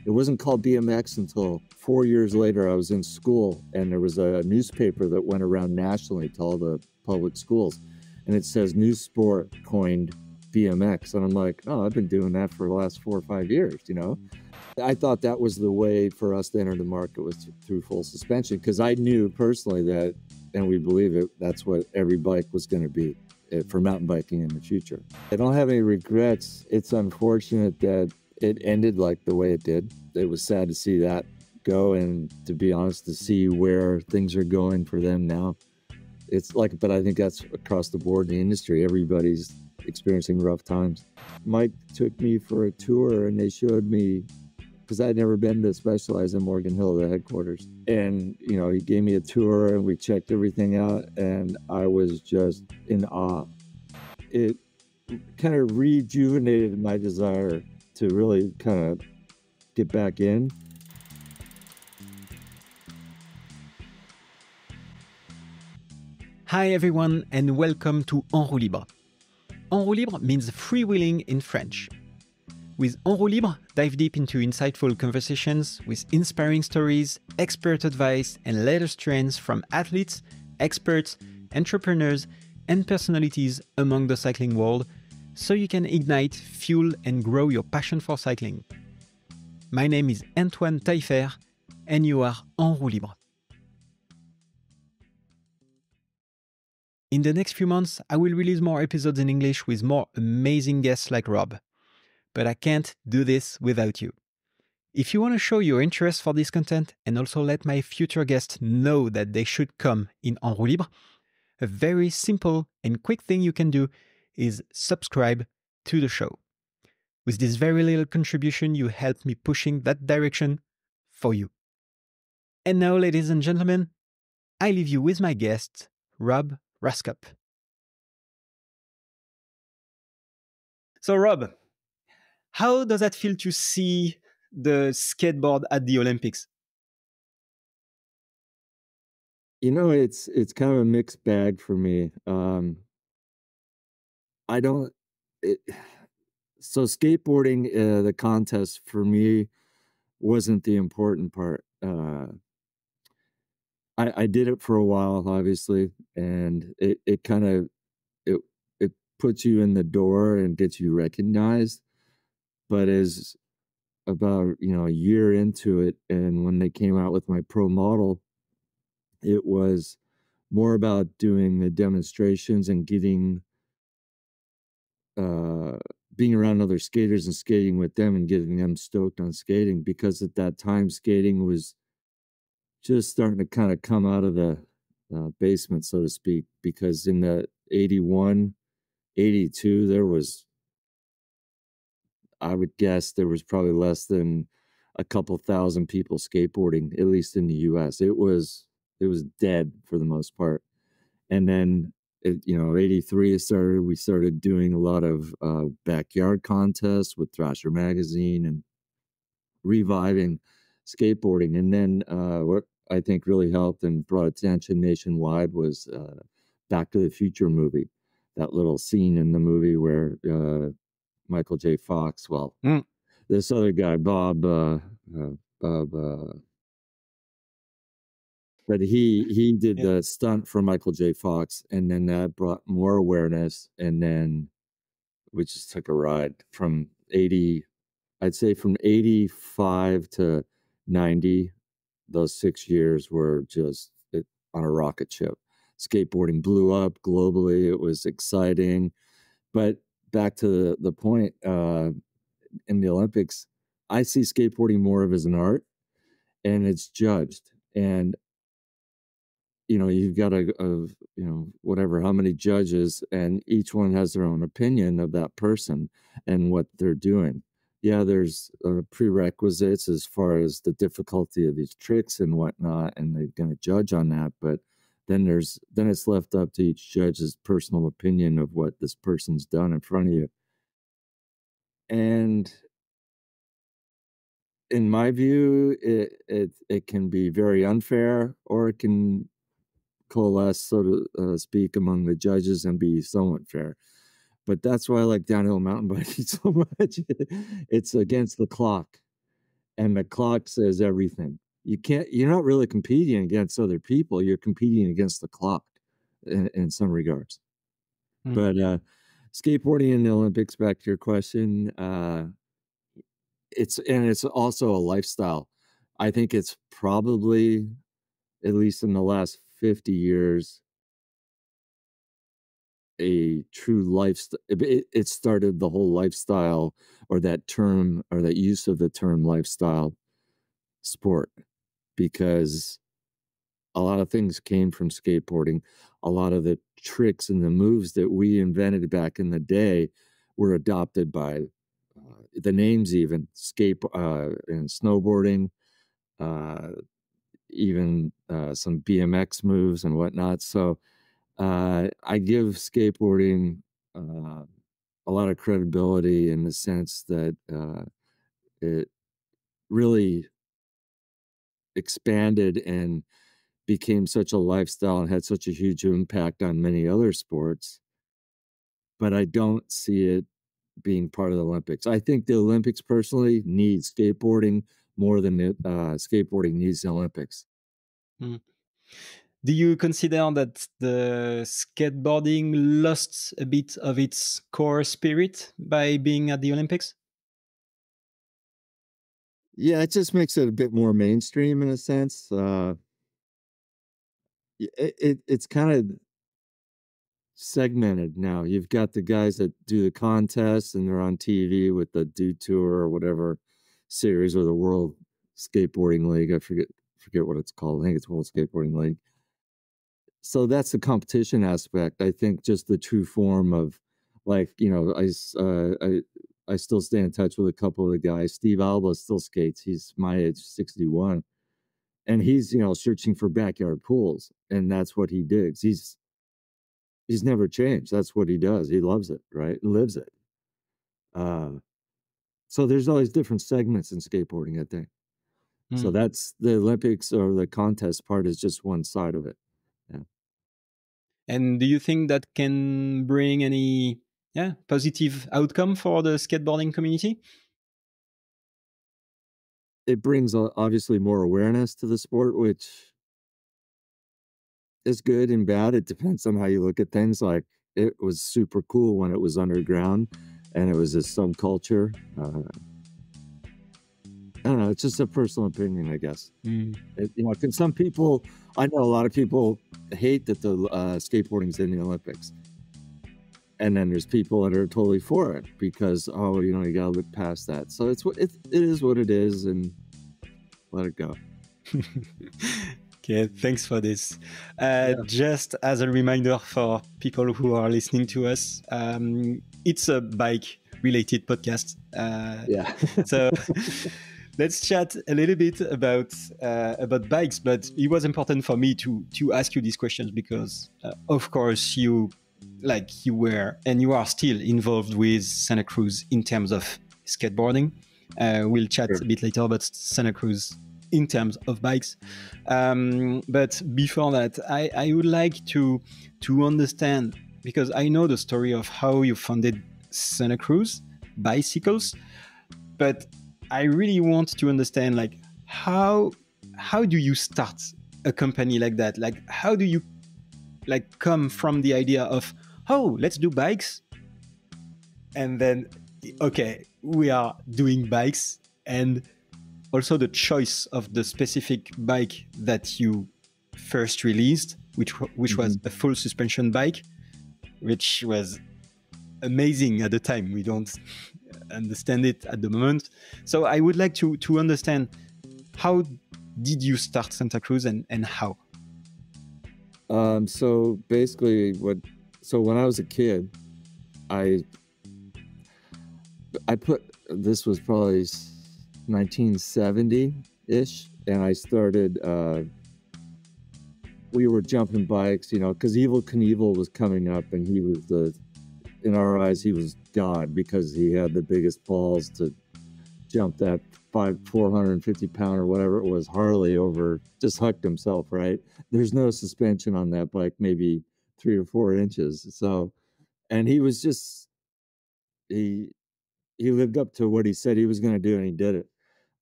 It wasn't called BMX until 4 years later. I was in school and there was a newspaper that went around nationally to all the public schools. And it says new sport coined BMX. And I'm like, oh, I've been doing that for the last 4 or 5 years, you know? I thought that was the way for us to enter the market was through full suspension, because I knew personally that, and we believe it, that's what every bike was going to be for mountain biking in the future. I don't have any regrets. It's unfortunate that it ended like the way it did. It was sad to see that go, and to be honest, to see where things are going for them now. It's like, but I think that's across the board in the industry. Everybody's experiencing rough times. Mike took me for a tour and they showed me, because I'd never been to Specialized in Morgan Hill, the headquarters. And, you know, he gave me a tour and we checked everything out and I was just in awe. It kind of rejuvenated my desire to really kind of get back in. Hi everyone and welcome to En roue libre. En roue libre means freewheeling in French. With En roue libre, dive deep into insightful conversations with inspiring stories, expert advice, and latest trends from athletes, experts, entrepreneurs, and personalities among the cycling world, so you can ignite, fuel, and grow your passion for cycling. My name is Antoine Taillefer, and you are En roue libre. In the next few months, I will release more episodes in English with more amazing guests like Rob. But I can't do this without you. If you want to show your interest for this content and also let my future guests know that they should come in En roue libre, a very simple and quick thing you can do is subscribe to the show. With this very little contribution, you help me pushing that direction for you. And now, ladies and gentlemen, I leave you with my guest, Rob Roskopp. So, Rob, how does that feel to see the skateboard at the Olympics? You know, it's kind of a mixed bag for me. I don't. So skateboarding, the contest for me wasn't the important part. I did it for a while, obviously, and it kind of it puts you in the door and gets you recognized. But as about, you know, a year into it, and when they came out with my pro model, it was more about doing the demonstrations and getting being around other skaters and skating with them and getting them stoked on skating, because at that time skating was just starting to kind of come out of the basement, so to speak, because in the 81, 82, there was, I would guess there was probably less than a couple thousand people skateboarding, at least in the US. It was dead for the most part. And then, you know, 83 we started doing a lot of backyard contests with Thrasher Magazine and reviving skateboarding. And then what I think really helped and brought attention nationwide was Back to the Future movie. That little scene in the movie where Michael J. Fox, this other guy, Bob, but he did the stunt for Michael J. Fox, and then that brought more awareness, and then we just took a ride from 80, I'd say from 85 to 90, those 6 years were just on a rocket ship. Skateboarding blew up globally. It was exciting. But back to the point, in the Olympics, I see skateboarding more of as an art, and it's judged. And, you know, you've got you know, whatever, how many judges, and each one has their own opinion of that person and what they're doing. Yeah, there's prerequisites as far as the difficulty of these tricks and whatnot, and they're going to judge on that. But then it's left up to each judge's personal opinion of what this person's done in front of you. And in my view, it can be very unfair, or it can coalesce, so to speak, among the judges and be somewhat fair. But that's why I like downhill mountain biking so much. It's against the clock. and the clock says everything. You're not really competing against other people. You're competing against the clock in some regards. Mm. But skateboarding in the Olympics, back to your question, it's also a lifestyle. I think it's probably, at least in the last 50 years, a true lifestyle. It started the whole lifestyle, or that term, or that use of the term lifestyle sport, because a lot of things came from skateboarding. A lot of the tricks and the moves that we invented back in the day were adopted by the names, even and snowboarding, uh, even some BMX moves and whatnot. So I give skateboarding a lot of credibility in the sense that it really expanded and became such a lifestyle and had such a huge impact on many other sports. But I don't see it being part of the Olympics. I think the Olympics personally needs skateboarding more than skateboarding needs the Olympics. Mm. Do you consider that the skateboarding lost a bit of its core spirit by being at the Olympics? Yeah, it just makes it a bit more mainstream in a sense. It's kind of segmented now. You've got the guys that do the contests and they're on TV with the Do Tour or whatever series, or the World Skateboarding League. I forget what it's called. I think it's World Skateboarding League. So that's the competition aspect. I think just the true form of, like, I still stay in touch with a couple of the guys. Steve Alba still skates. He's my age, 61. And he's, searching for backyard pools, and that's what he digs. He's never changed. That's what he does. He loves it, right? And lives it. So there's always different segments in skateboarding, I think. So Mm. that's the Olympics, or the contest part is just one side of it. Yeah. And do you think that can bring any positive outcome for the skateboarding community? It brings obviously more awareness to the sport, which is good and bad. It depends on how you look at things. Like, it was super cool when it was underground and it was a subculture. I don't know. It's just a personal opinion, I guess. Mm. Can some people? I know a lot of people hate that the skateboarding's in the Olympics, and then there's people that are totally for it because, you gotta look past that. So it is what it is, and let it go. Okay, thanks for this. Just as a reminder for people who are listening to us, it's a bike-related podcast. Yeah. So let's chat a little bit about bikes. But it was important for me to ask you these questions because, of course, you were and you are still involved with Santa Cruz in terms of skateboarding. We'll chat a bit later about Santa Cruz in terms of bikes. But before that, I would like to understand, because I know the story of how you founded Santa Cruz Bicycles, but I really want to understand, like, how do you start a company like that? Like, how do you come from the idea of, oh, let's do bikes, and then, okay, we are doing bikes, and also the choice of the specific bike that you first released, which was a full suspension bike, which was amazing at the time. We don't understand it at the moment. So I would like to understand, how did you start Santa Cruz, and how? So basically, when I was a kid, I put, this was probably 1970-ish, and I started, we were jumping bikes, because Evel Knievel was coming up, and he was in our eyes, he was God, because he had the biggest balls to jump that 450 pound or whatever it was Harley over, just hucked himself, right? There's no suspension on that bike, maybe 3 or 4 inches. So, and he was just, he lived up to what he said he was going to do, and he did it.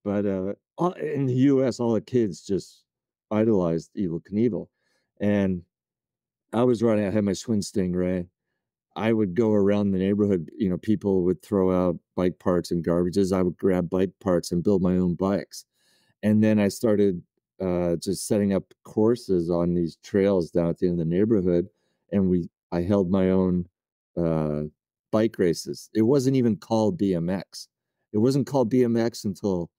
But in the U.S., all the kids just idolized Evel Knievel, and I was riding. I had my Schwinn Stingray. I would go around the neighborhood. You know, people would throw out bike parts and garbages. I would grab bike parts and build my own bikes. And then I started just setting up courses on these trails down at the end of the neighborhood, and I held my own uh, bike races. It wasn't even called BMX. It wasn't called BMX until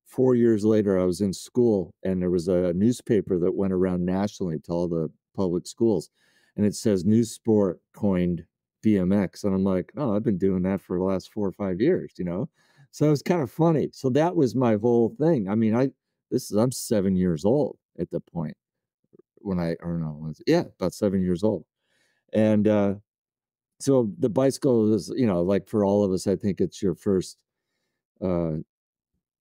4 years later. I was in school, and there was a newspaper that went around nationally to all the public schools, and it says new sport coined BMX, and I'm like, oh, I've been doing that for the last 4 or 5 years, you know. So it's kind of funny. So that was my whole thing. I mean, I'm 7 years old at the point when I, or no, yeah, about 7 years old, and so the bicycle is, you know, like for all of us, I think it's your first uh,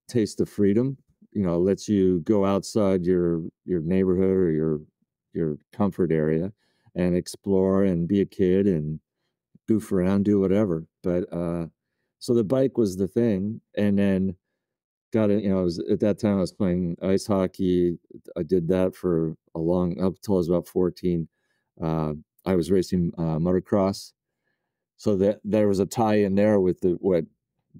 taste of freedom. You know, lets you go outside your neighborhood or your comfort area and explore and be a kid and goof around, do whatever. But so the bike was the thing, and then got it. You know, I was at that time I was playing ice hockey. I did that for a long up until I was about 14. Uh, I was racing motocross, so that there was a tie in there with what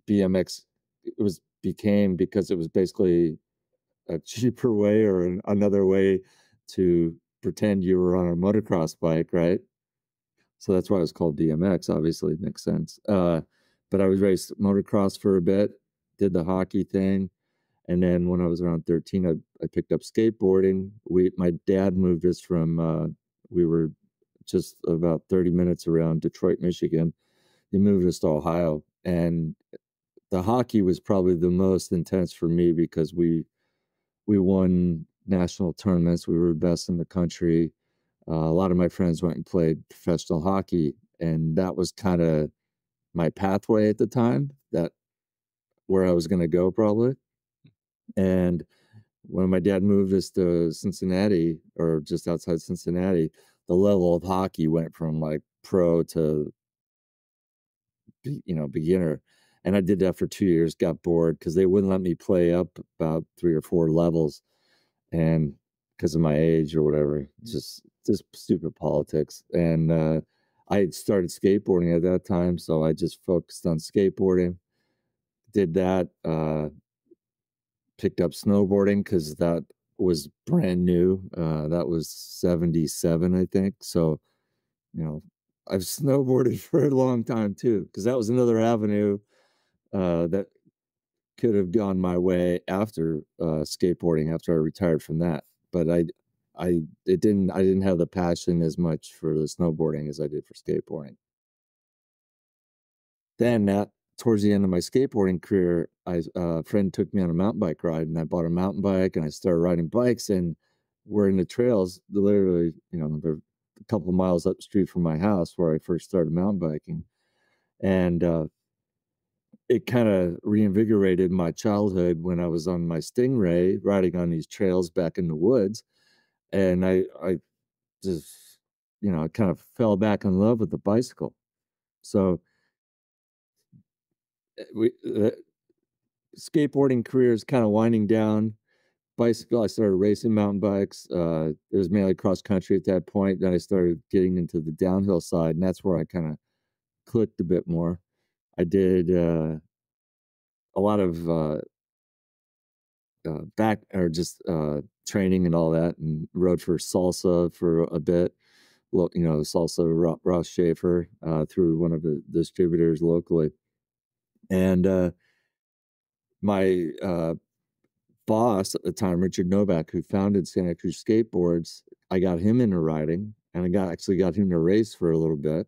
BMX it was became, because it was basically a cheaper way or another way to pretend you were on a motocross bike, right? So that's why it was called BMX. Obviously, it makes sense. But I was raced motocross for a bit, did the hockey thing, and then when I was around 13, I picked up skateboarding. My dad moved us from we were just about 30 minutes around Detroit, Michigan. He moved us to Ohio, and the hockey was probably the most intense for me because we won national tournaments. We were the best in the country. A lot of my friends went and played professional hockey, and that was kind of my pathway at the time, that where I was going to go probably. And when my dad moved us to Cincinnati, or just outside Cincinnati, the level of hockey went from like pro to beginner. And I did that for 2 years, got bored because they wouldn't let me play up about 3 or 4 levels, and because of my age or whatever, just stupid politics. And I had started skateboarding at that time, so I just focused on skateboarding. Did that, picked up snowboarding because that was brand new. That was 77, I think. So, you know, I've snowboarded for a long time too, because that was another avenue that could have gone my way after skateboarding, after I retired from that. But I didn't have the passion as much for the snowboarding as I did for skateboarding. Then towards the end of my skateboarding career, a friend took me on a mountain bike ride, and I bought a mountain bike, and I started riding bikes, and we're in the trails, literally, you know, they're a couple of miles up the street from my house where I first started mountain biking. And it kind of reinvigorated my childhood when I was on my Stingray riding on these trails back in the woods. And I just, you know, I kind of fell back in love with the bicycle. So the skateboarding career is kind of winding down. Bicycle, I started racing mountain bikes. It was mainly cross country at that point. Then I started getting into the downhill side, and that's where I kind of clicked a bit more. I did a lot of back or just training and all that, and rode for salsa for a bit. You know, salsa Ross Schaefer through one of the distributors locally. And my boss at the time, Richard Novak, who founded Santa Cruz Skateboards, I got him into riding, and I actually got him to race for a little bit,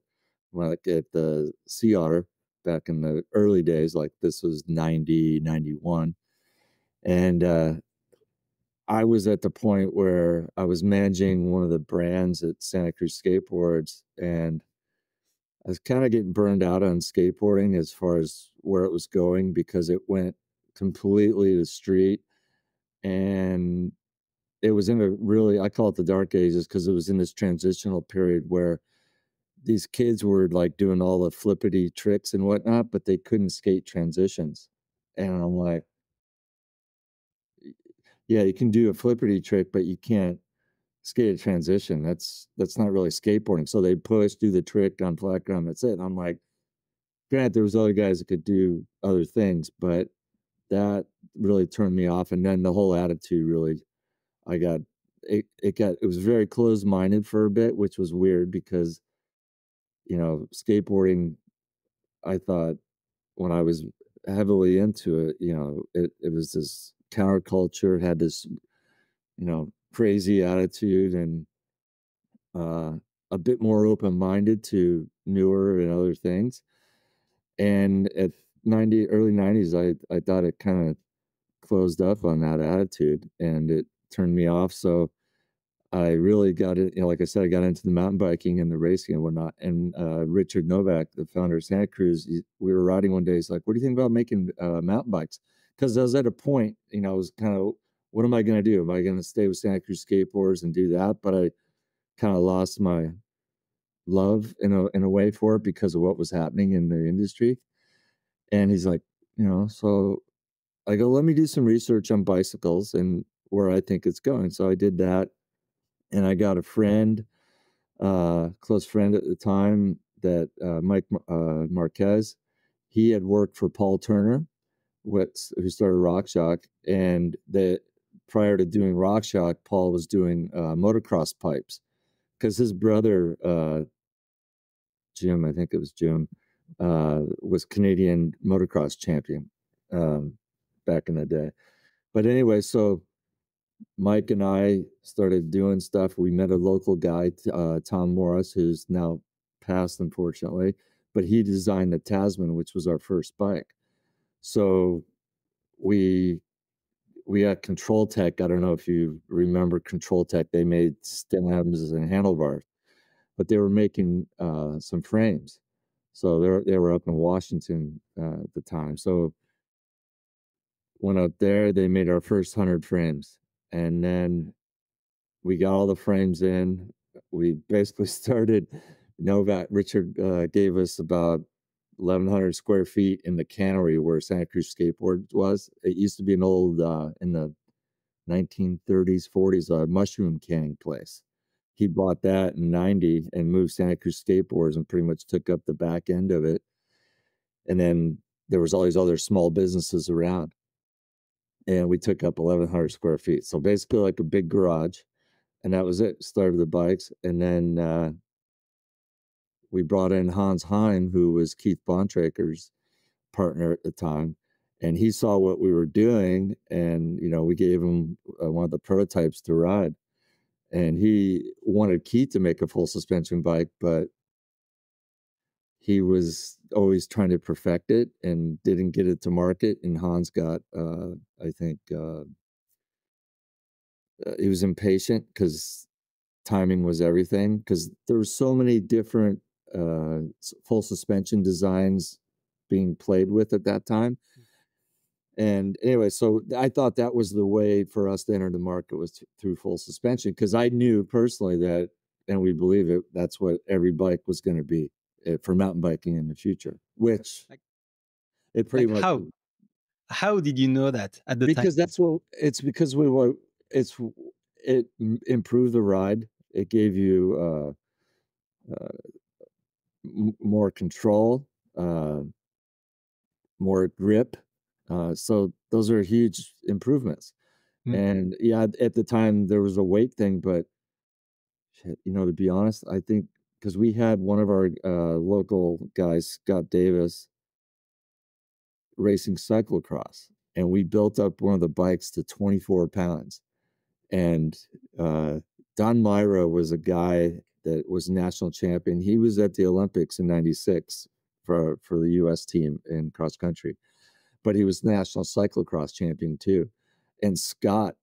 like at the synyard back in the early days. Like this was 90, 91. And I was at the point where I was managing one of the brands at Santa Cruz Skateboards, and I was kind of getting burned out on skateboarding as far as where it was going, because it went completely to street. And it was in a really, I call it the dark ages, because it was in this transitional period where these kids were like doing all the flippity tricks and whatnot, but they couldn't skate transitions. And I'm like, Yeah, you can do a flipperty trick, but you can't skate a transition. That's not really skateboarding. So they push, do the trick on flat ground. That's it. And I'm like, granted, there was other guys that could do other things, but that really turned me off. And then the whole attitude really, I got it was very closed minded for a bit, which was weird because skateboarding. I thought when I was heavily into it, it was this counterculture, had this crazy attitude and uh, a bit more open minded to newer and other things. And at early 90s, I thought it kind of closed up on that attitude and it turned me off. So I really got it, like I said, I got into the mountain biking and the racing and whatnot. And Richard Novak, the founder of Santa Cruz, we were riding one day. He's like, "What do you think about making mountain bikes?" Because I was at a point, I was kind of, what am I going to do? Am I going to stay with Santa Cruz skateboards and do that? But I kind of lost my love in a way for it because of what was happening in the industry. And he's like, so I go, let me do some research on bicycles and where I think it's going. So I did that, and I got a friend, close friend at the time, that Mike Marquez. He had worked for Paul Turner, who started RockShox, and that prior to doing RockShox, Paul was doing motocross pipes because his brother Jim, I think it was Jim, was Canadian motocross champion back in the day. But anyway, so Mike and I started doing stuff. We met a local guy, Tom Morris, who's now passed, unfortunately, but he designed the Tasman, which was our first bike. So we had Control Tech. I don't know if you remember Control Tech. They made stems and handlebars, but they were making some frames. So they were up in Washington at the time. So went up there. They made our first 100 frames, and then we got all the frames in. We basically started. Novak Richard gave us about 1,100 square feet in the cannery where Santa Cruz Skateboard was. It used to be an old in the 1930s, 40s mushroom canning place. He bought that in 90 and moved Santa Cruz Skateboards and pretty much took up the back end of it. And then there was all these other small businesses around. And we took up 1,100 square feet. So basically like a big garage. And that was it. Started the bikes. And then we brought in Hans Heim, who was Keith Bontraker's partner at the time. And he saw what we were doing. And, we gave him one of the prototypes to ride. And he wanted Keith to make a full suspension bike, but he was always trying to perfect it and didn't get it to market. And Hans got, I think, he was impatient because timing was everything. Because there were so many different full suspension designs being played with at that time. And anyway, so I thought that was the way for us to enter the market, was through full suspension, because I knew personally that, and we believe it, that's what every bike was going to be for mountain biking in the future, which it pretty much. How did you know that at the time? Because because it improved the ride. It gave you more control, more grip. So those are huge improvements. And yeah, at the time there was a weight thing, but shit, to be honest, I think because we had one of our local guys, Scott Davis, racing cyclocross, and we built up one of the bikes to 24 pounds. And Don Myra was a guy that was national champion. He was at the Olympics in '96 for the U.S. team in cross country, but he was national cyclocross champion too. And Scott,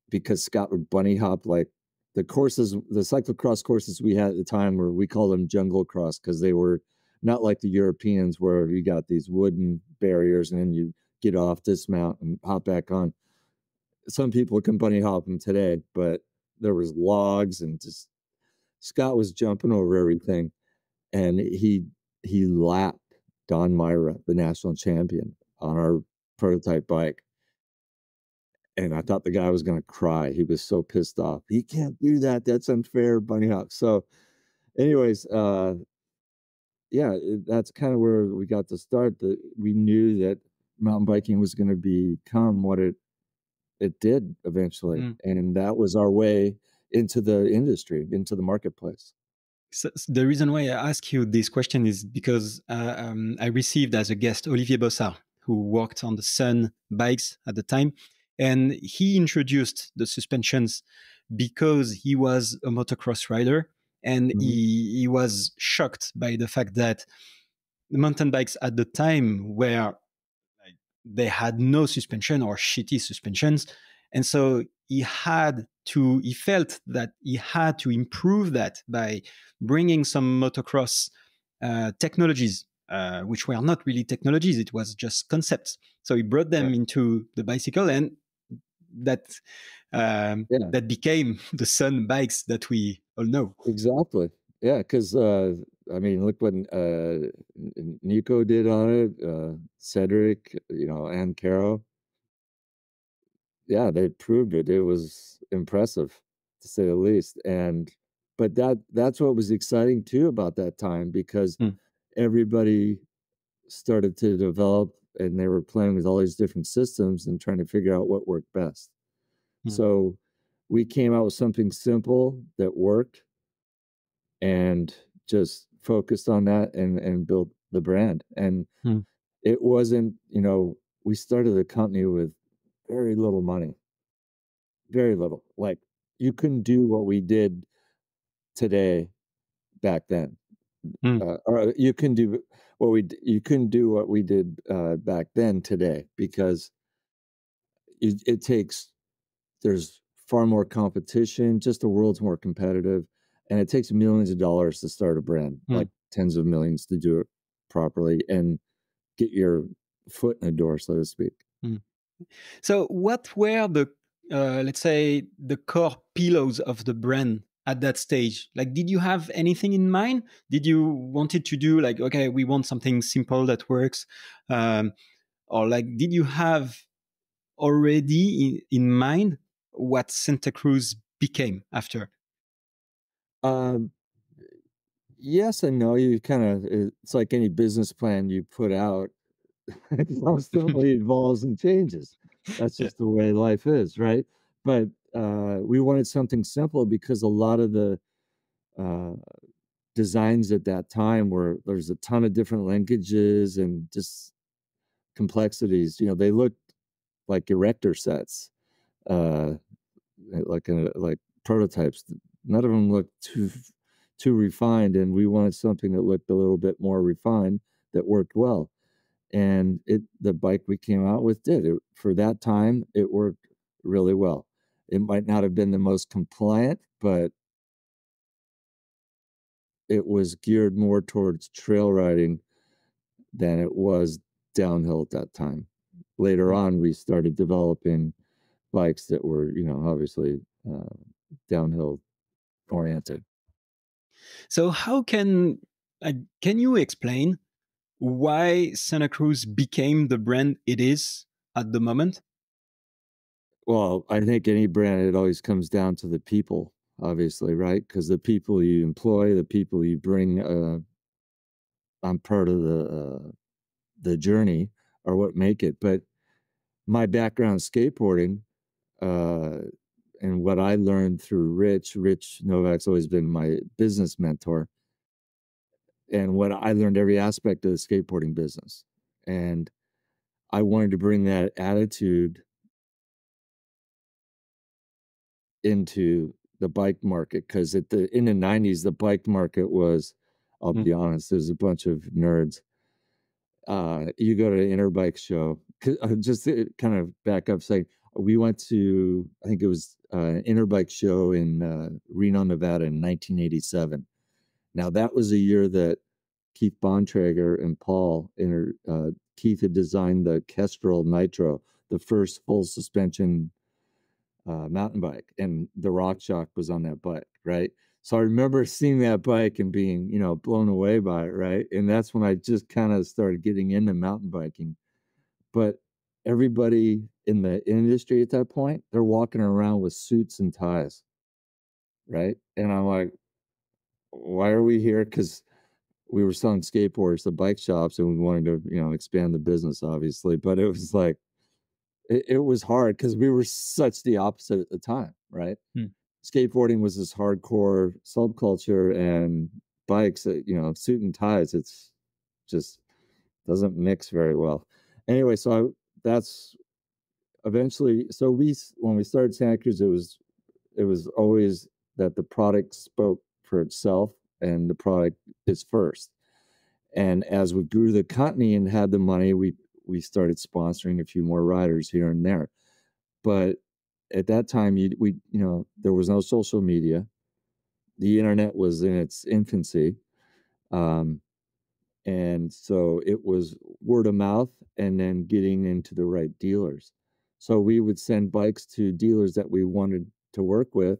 because Scott would bunny hop like the cyclocross courses we had at the time, where we called them jungle cross, because they were not like the Europeans where you got these wooden barriers and then you get off, dismount, and hop back on. Some people can bunny hop them today, but there was logs, and just Scott was jumping over everything, and he lapped Don Myra, the national champion, on our prototype bike. And I thought the guy was going to cry. He was so pissed off. "You can't do that. That's unfair, bunny hop." So anyways, yeah, that's kind of where we got to start. That we knew that mountain biking was going to become what it did eventually, Mm. and that was our way into the industry, into the marketplace. So the reason why I ask you this question is because I received as a guest Olivier Bossard, who worked on the Sun bikes at the time, and he introduced the suspensions because he was a motocross rider, and Mhm. he was shocked by the fact that the mountain bikes at the time were like, they had no suspension or shitty suspensions, and so he felt that he had to improve that by bringing some motocross technologies, which were not really technologies, it was just concepts. So he brought Yeah, them into the bicycle, and that yeah, that became the Sun bikes that we all know. exactly. Yeah, because I mean, look what Nico did on it, Cedric, and Caro. Yeah, they proved it. It was impressive, to say the least. And but that's what was exciting too about that time, because Mm, everybody started to develop, and they were playing with all these different systems and trying to figure out what worked best. mm, So we came out with something simple that worked, and just focused on that, and built the brand. And mm, it wasn't, we started the company with very little money, very little. Like, you couldn't do what we did today back then. mm, Or you couldn't do what we did back then today, because it takes there's far more competition. Just the world's more competitive, and it takes millions of dollars to start a brand, mm, like tens of millions to do it properly and get your foot in the door, so to speak. mm. So, what were the, let's say, the core pillars of the brand at that stage? Like, did you have anything in mind? Did you wanted to do like, okay, we want something simple that works, um, or like, did you have already in mind what Santa Cruz became after? Um, yes and no. You kind of It's like any business plan you put out. It constantly evolves and changes. That's Yeah. just the way life is, right? But we wanted something simple, because a lot of the uh, designs at that time were there's a ton of different linkages and just complexities. They looked like erector sets, uh, like prototypes. None of them looked too refined, and we wanted something that looked a little bit more refined, that worked well. And the bike we came out with did it for that time. It worked really well. It might not have been the most compliant, but it was geared more towards trail riding than it was downhill at that time. Later Mm. on, we started developing bikes that were, obviously uh, downhill oriented. So, can you explain why Santa Cruz became the brand it is at the moment? Well, I think any brand, it always comes down to the people, obviously, right? Because the people you employ, the people you bring on part of the journey, are what make it. But my background skateboarding, uh, and what I learned through Rich Novak's always been my business mentor, and what I learned every aspect of the skateboarding business. And I wanted to bring that attitude into the bike market, because in the 90s, the bike market was, I'll Mm, be honest, there's a bunch of nerds. You go to an interbike show, just to kind of back up, saying we went to, I think it was an interbike show in Reno, Nevada in 1987. Now, that was a year that Keith Bontrager and Keith had designed the Kestrel Nitro, the first full suspension mountain bike, and the Rock Shock was on that bike, right? So I remember seeing that bike and being, blown away by it, right? And that's when I just kind of started getting into mountain biking. But everybody in the industry at that point, they're walking around with suits and ties, right? And I'm like, why are we here? Because we were selling skateboards to bike shops, and we wanted to, expand the business, obviously. But it was like it was hard because we were such the opposite at the time, right? Hmm. Skateboarding was this hardcore subculture, and bikes, suit and ties, it's just doesn't mix very well. Anyway, that's eventually. So when we started Santa Cruz, it was always that the product spoke for itself, and the product is first. And as we grew the company and had the money, we started sponsoring a few more riders here and there. But at that time, there was no social media. The internet was in its infancy. Um, and so it was word of mouth and then getting into the right dealers. So we would send bikes to dealers that we wanted to work with,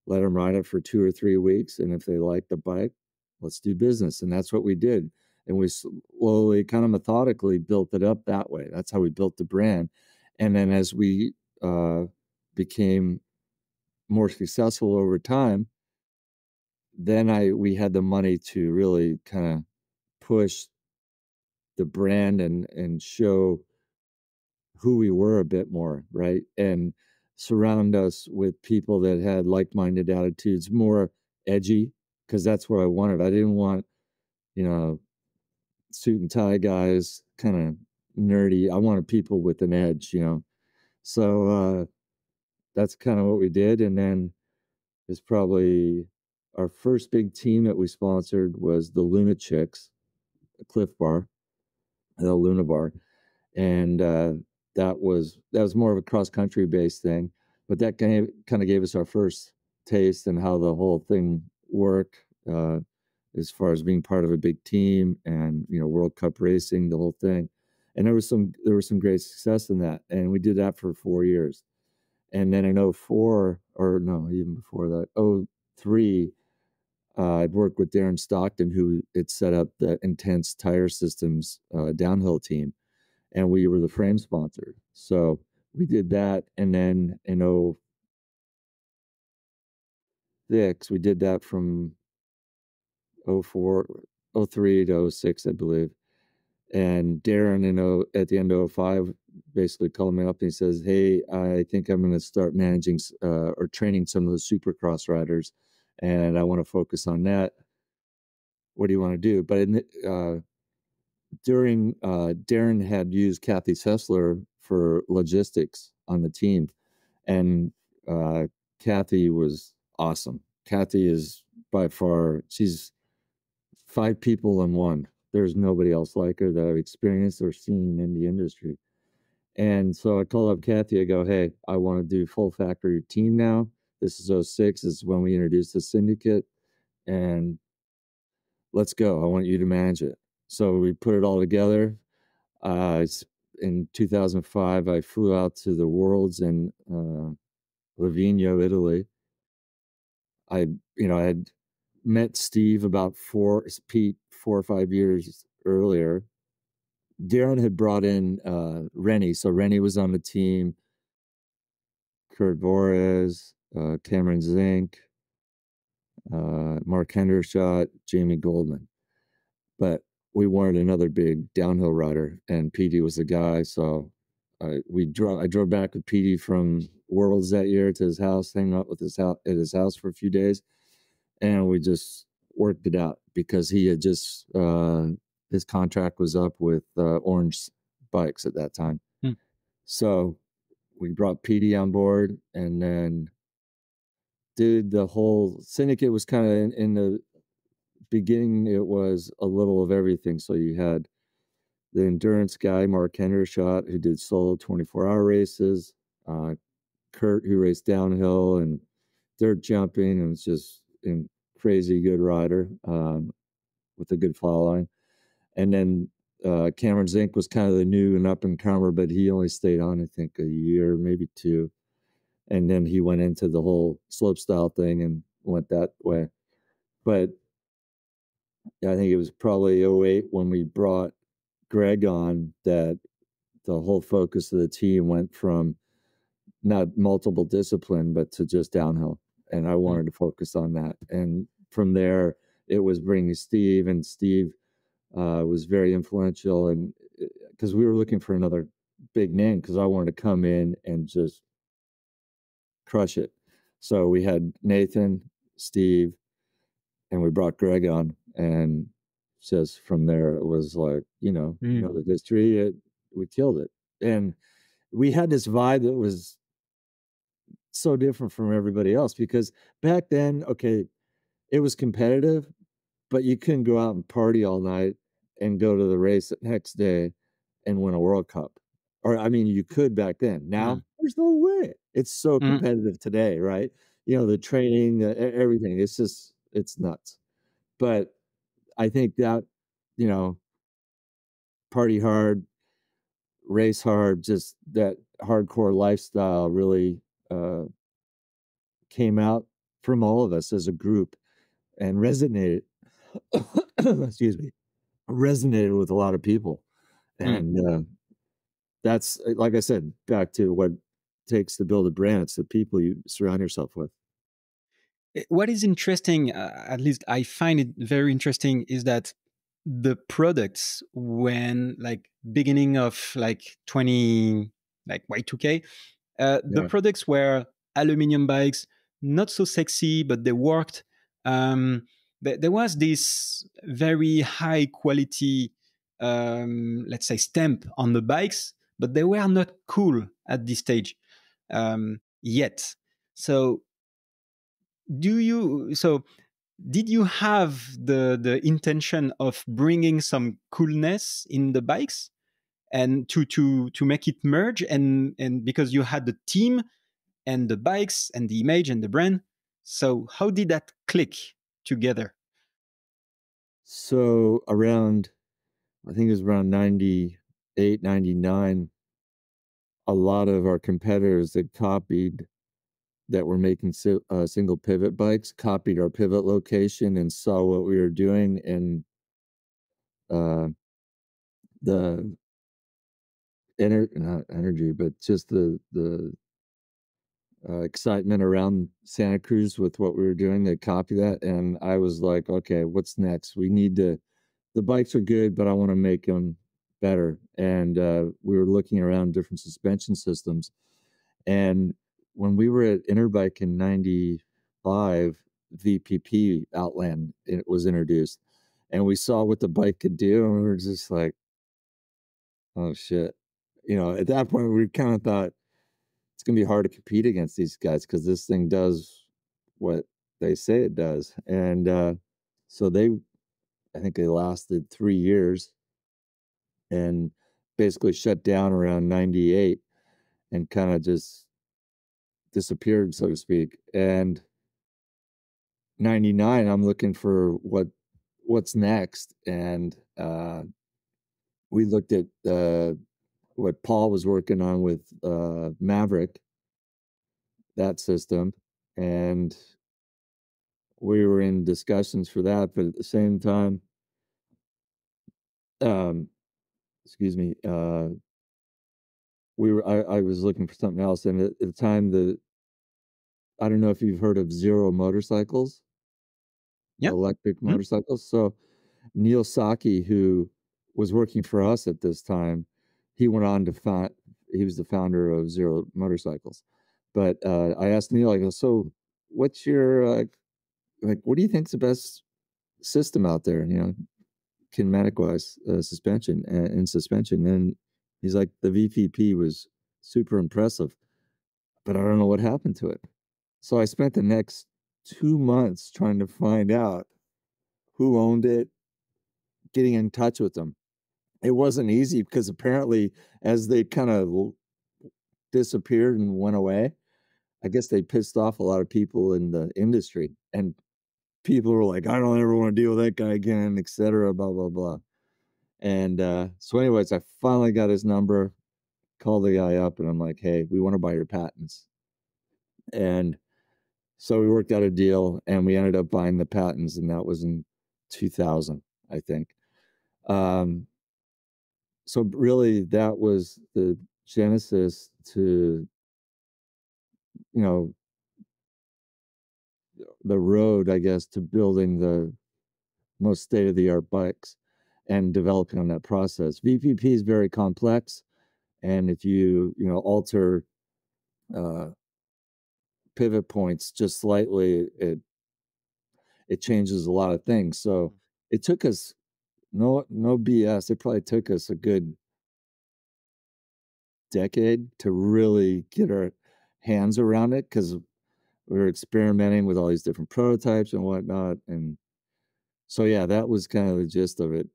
let them ride it for 2 or 3 weeks. And if they liked the bike, let's do business. And that's what we did. And we slowly, kind of methodically built it up that way. That's how we built the brand. And then as we became more successful over time, then we had the money to really kind of push the brand and show who we were a bit more, right? And surround us with people that had like-minded attitudes, more edgy, because that's what I wanted. I didn't want, you know, suit and tie guys, kind of nerdy. I wanted people with an edge. So that's kind of what we did. And then it's probably our first big team that we sponsored was the Luna Chicks, a Cliff Bar, the Luna Bar. And that was more of a cross country based thing, but that kind of gave us our first taste and how the whole thing worked, as far as being part of a big team and World Cup racing, the whole thing. And there was some great success in that, and we did that for 4 years. And then in '04, or no, even before that, '03, I'd worked with Darren Stockton, who had set up the Intense Tire Systems downhill team, and we were the frame sponsor. So we did that. And then in '06, we did that from '04, '03 to '06, I believe. And Darren at the end of '05 basically called me up and he says, "Hey, I think I'm going to start managing or training some of the supercross riders, and I want to focus on that. What do you want to do?" But during Darren had used Kathy Sessler for logistics on the team, and Kathy was awesome. Kathy is by far, she's 5 people in one. There's nobody else like her that I've experienced or seen in the industry. And so I call up Kathy. I go, "Hey, I want to do full factory team now. This is '06. This is when we introduced the syndicate, and let's go. I want you to manage it." So we put it all together. In 2005, I flew out to the Worlds in Livigno, Italy. I had met Pete 4 or 5 years earlier. Darren had brought in Rennie, so Rennie was on the team. Kurt Vorez, Cameron Zink, Mark Hendershot, Jamie Goldman. But we wanted another big downhill rider, and Petey was the guy. So I drove back with Petey from Worlds that year to his house, hang out with at his house for a few days, and we just worked it out because he had just his contract was up with Orange Bikes at that time. So we brought Petey on board, and then did the whole syndicate. Was kind of in the beginning, it was a little of everything. So you had the endurance guy, Mark Hendershot, who did solo 24-hour races, Kurt, who raced downhill and dirt jumping, and was just a crazy good rider with a good following. And then Cameron Zink was kind of the new and up and comer, but he only stayed on, I think, a year, maybe 2. And then he went into the whole slopestyle thing and went that way. But I think it was probably '08 when we brought Greg on that the whole focus of the team went from not multiple discipline, but to just downhill. And I Mm. wanted to focus on that. And from there, it was bringing Steve, and Steve was very influential. And because we were looking for another big name, because I wanted to come in and just crush it. So we had Nathan, Steve, and we brought Greg on. And just from there, it was like, Mm. the history, we killed it. And we had this vibe that was so different from everybody else, because back then, okay, it was competitive, but you couldn't go out and party all night and go to the race the next day and win a World Cup. Or, I mean, you could back then. Now, Mm. there's no way. It's so Mm. competitive today, right? The training, everything. It's nuts. But I think that, you know, party hard, race hard, just that hardcore lifestyle really uh, came out from all of us as a group and resonated. Excuse me, resonated with a lot of people. Mm. And that's, like I said, back to what takes to build a brand. It's the people you surround yourself with. What is interesting, at least I find it very interesting, is that the products when like beginning of like 20 like Y2K, the Yeah. products were aluminum bikes, not so sexy, but they worked. There was this very high quality, let's say, stamp on the bikes, but they were not cool at this stage yet. So did you have the intention of bringing some coolness in the bikes and to make it merge, and because you had the team and the bikes and the image and the brand, so how did that click together? So around, I think it was around 98, 99, a lot of our competitors that copied, that were making single pivot bikes, copied our pivot location and saw what we were doing, and uh, the not energy, but just the excitement around Santa Cruz with what we were doing. They copy that, and I was like, okay, what's next? We need to. The bikes are good, but I want to make them better. And we were looking around different suspension systems, and when we were at Interbike in '95, VPP Outland, it was introduced, and we saw what the bike could do, and we were just like, oh shit. At that point, we kind of thought it's going to be hard to compete against these guys, because this thing does what they say it does. And so I think they lasted 3 years and basically shut down around 98 and kind of just disappeared, so to speak. And 99, I'm looking for what's next. And we looked at what Paul was working on with Maverick, that system, and we were in discussions for that. But at the same time, um, excuse me, I was looking for something else. And at the time, I don't know if you've heard of Zero motorcycles, Yeah. electric Mm. motorcycles. So Neil Saki, who was working for us at this time, he went on to he was the founder of Zero Motorcycles. But I asked Neil, I go, so what's your, like, what do you think's the best system out there, kinematic wise, suspension and suspension? And he's like, the VPP was super impressive, but I don't know what happened to it. So I spent the next 2 months trying to find out who owned it, getting in touch with them. It wasn't easy, because apparently, as they kind of disappeared and went away, I guess they pissed off a lot of people in the industry, and people were like, I don't ever want to deal with that guy again, etc., blah, blah, blah. And so anyways, I finally got his number, called the guy up, and I'm like, hey, we want to buy your patents. And so we worked out a deal, and we ended up buying the patents, and that was in 2000, I think. Um, So really, that was the genesis to, you know, the road, I guess, to building the most state-of-the-art bikes and developing on that process. VPP is very complex, and if alter uh, pivot points just slightly, it changes a lot of things. So it took us no BS. It probably took us a good decade to really get our hands around it because we were experimenting with all these different prototypes and whatnot. And so, yeah, that was kind of the gist of it.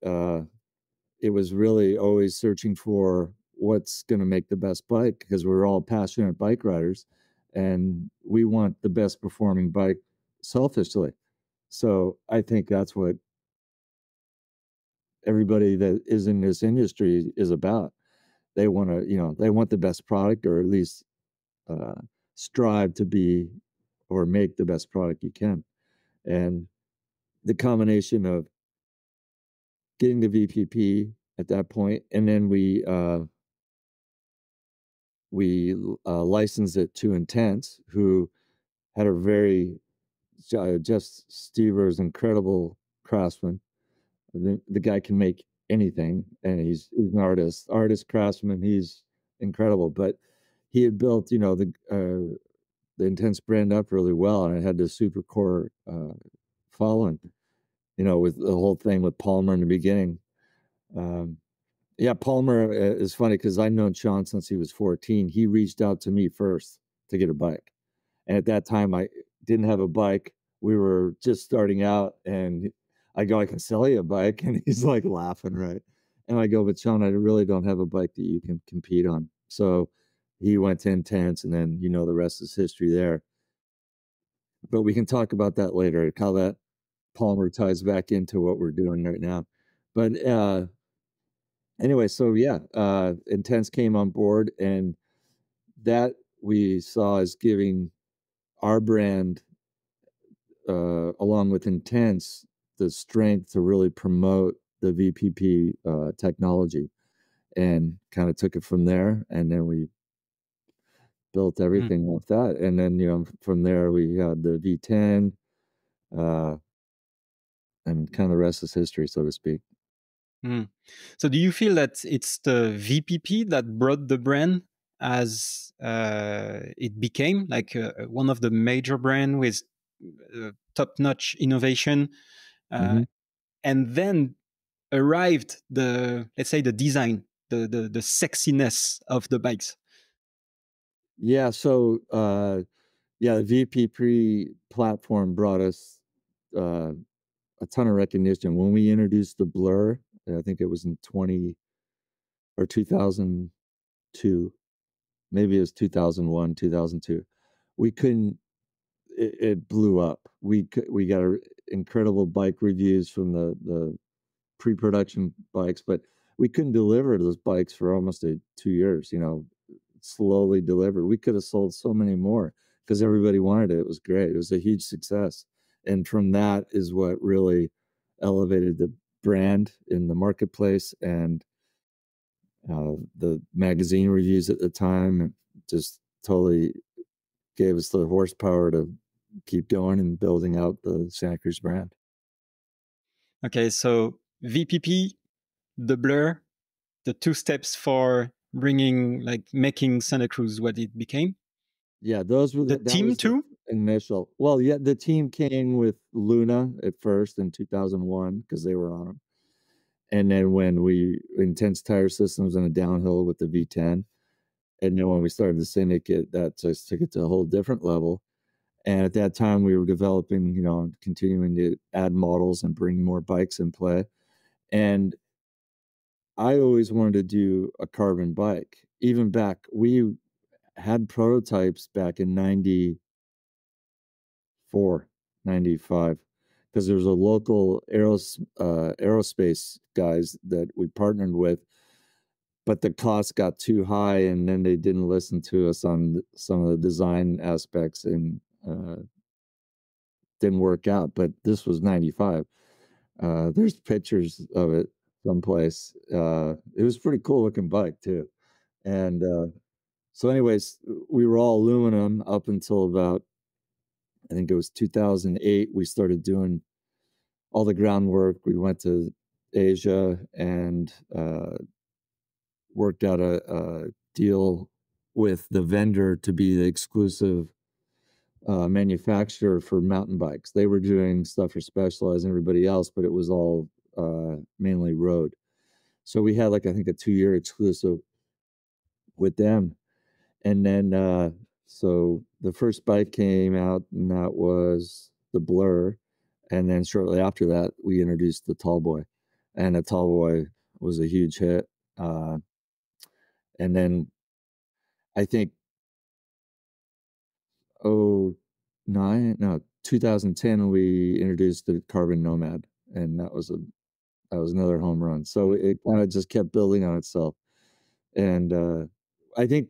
It was really always searching for what's going to make the best bike because we're all passionate bike riders and we want the best performing bike selfishly. So I think that's what everybody that is in this industry is about. They want to, they want the best product or at least uh, strive to be or make the best product you can. And the combination of getting the VPP at that point, and then we licensed it to Intense, who had a very Jeff Stever is incredible craftsman. The guy can make anything, and he's an artist craftsman. He's incredible, but he had built the Intense brand up really well, and it had this super core following. With the whole thing with Palmer in the beginning. Um, Yeah, Palmer is funny because I've known Sean since he was 14. He reached out to me first to get a bike. And at that time, I didn't have a bike. We were just starting out, and I go, I can sell you a bike. And he's like laughing, right? And I go, but Sean, I really don't have a bike that you can compete on. So he went to Intense, and then, the rest is history there. But we can talk about that later, how that Palmer ties back into what we're doing right now. But anyway, so yeah, Intense came on board, and that we saw as giving our brand, along with Intense, the strength to really promote the VPP technology, and kind of took it from there. And then we built Mm. everything off that. And then, from there we had the V10, uh, and kind of the rest is history, so to speak. Mm. So, do you feel that it's the VPP that brought the brand as it became like one of the major brand with top-notch innovation, uh, Hmm. and then arrived the, let's say, the design, the sexiness of the bikes? Yeah. So, yeah, the VPP platform brought us uh, a ton of recognition when we introduced the blur. I think it was in 2002, maybe it was 2001, 2002. We couldn't. It blew up. We got incredible bike reviews from the pre-production bikes, but we couldn't deliver those bikes for almost 2 years. Slowly delivered. We could have sold so many more because everybody wanted it. It was great. It was a huge success, and from that is what really elevated the brand in the marketplace, and the magazine reviews at the time just totally gave us the horsepower to keep going and building out the Santa Cruz brand. Okay, so VPP, the blur, the two steps for bringing, like, making Santa Cruz what it became. Yeah, those were The that team was the too. initial. Well, yeah, the team came with Luna at first in 2001 because they were on them. And then when we Intense Tire Systems and a downhill with the V10, and then when we started the Syndicate, that just took it to a whole different level. And at that time, we were developing, continuing to add models and bring more bikes in play. And I always wanted to do a carbon bike. Even back, we had prototypes back in 94, 95, because there was a local aerospace guys that we partnered with, but the cost got too high, and then they didn't listen to us on some of the design aspects, and didn't work out. But this was 95. There's pictures of it someplace. It was a pretty cool looking bike too. And so anyways, we were all aluminum up until about, I think it was 2008. We started doing all the groundwork. We went to Asia and worked out a deal with the vendor to be the exclusive manufacturer for mountain bikes. They were doing stuff for Specialized and everybody else, but it was all mainly road. So we had like, I think, a 2-year exclusive with them. And then so the first bike came out, and that was the Blur. And then shortly after that, we introduced the Tallboy, and the Tallboy was a huge hit. And then I think 2010, we introduced the Carbon Nomad, and that was another home run. So it kind of just kept building on itself. And I think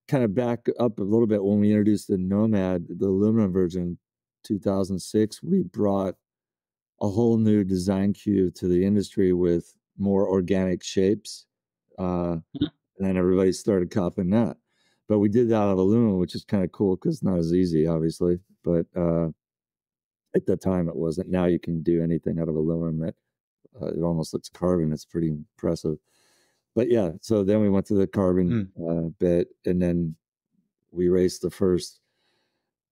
kind of back up a little bit, when we introduced the Nomad, the aluminum version, 2006, we brought a whole new design cue to the industry with more organic shapes. And then everybody started copying that. But we did that out of aluminum, which is kind of cool because it's not as easy, obviously. But at the time, it wasn't. Now you can do anything out of aluminum that it almost looks carbon. It's pretty impressive. But yeah, so then we went to the carbon bit, and then we raced the first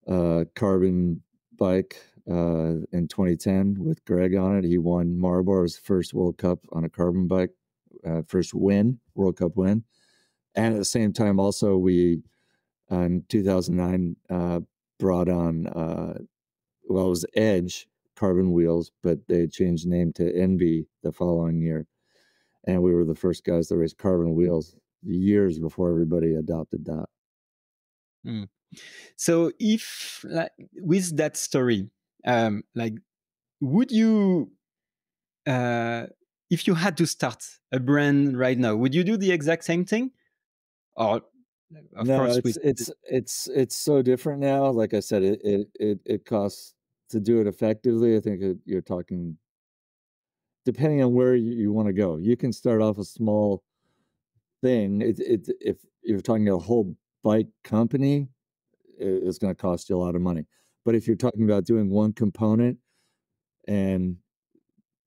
carbon bike in 2010 with Greg on it. He won Marlboro's first World Cup on a carbon bike, first World Cup win. And at the same time, also, we, in 2009, brought on, well, it was Edge carbon wheels, but they changed the name to NB the following year. And we were the first guys to race carbon wheels years before everybody adopted that. So if, like, with that story, like, would you, if you had to start a brand right now, would you do the exact same thing? Or of No, course, it's so different now. Like I said, it costs to do it effectively. I think you're talking, depending on where you want to go. You can start off a small thing. If you're talking a whole bike company, it's going to cost you a lot of money. But if you're talking about doing one component, and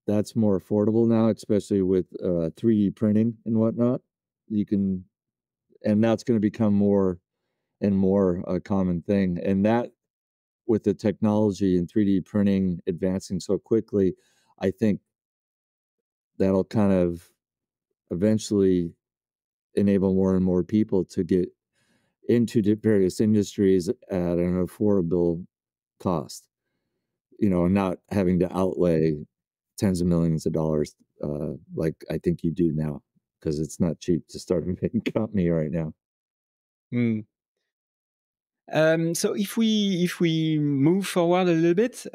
that's more affordable now, especially with 3D printing and whatnot, you can, and that's going to become more and more a common thing. And that, with the technology and 3D printing advancing so quickly, I think that'll kind of eventually enable more and more people to get into various industries at an affordable cost, and not having to outlay tens of millions of dollars like I think you do now, because it's not cheap to start a big company right now. So if we move forward a little bit,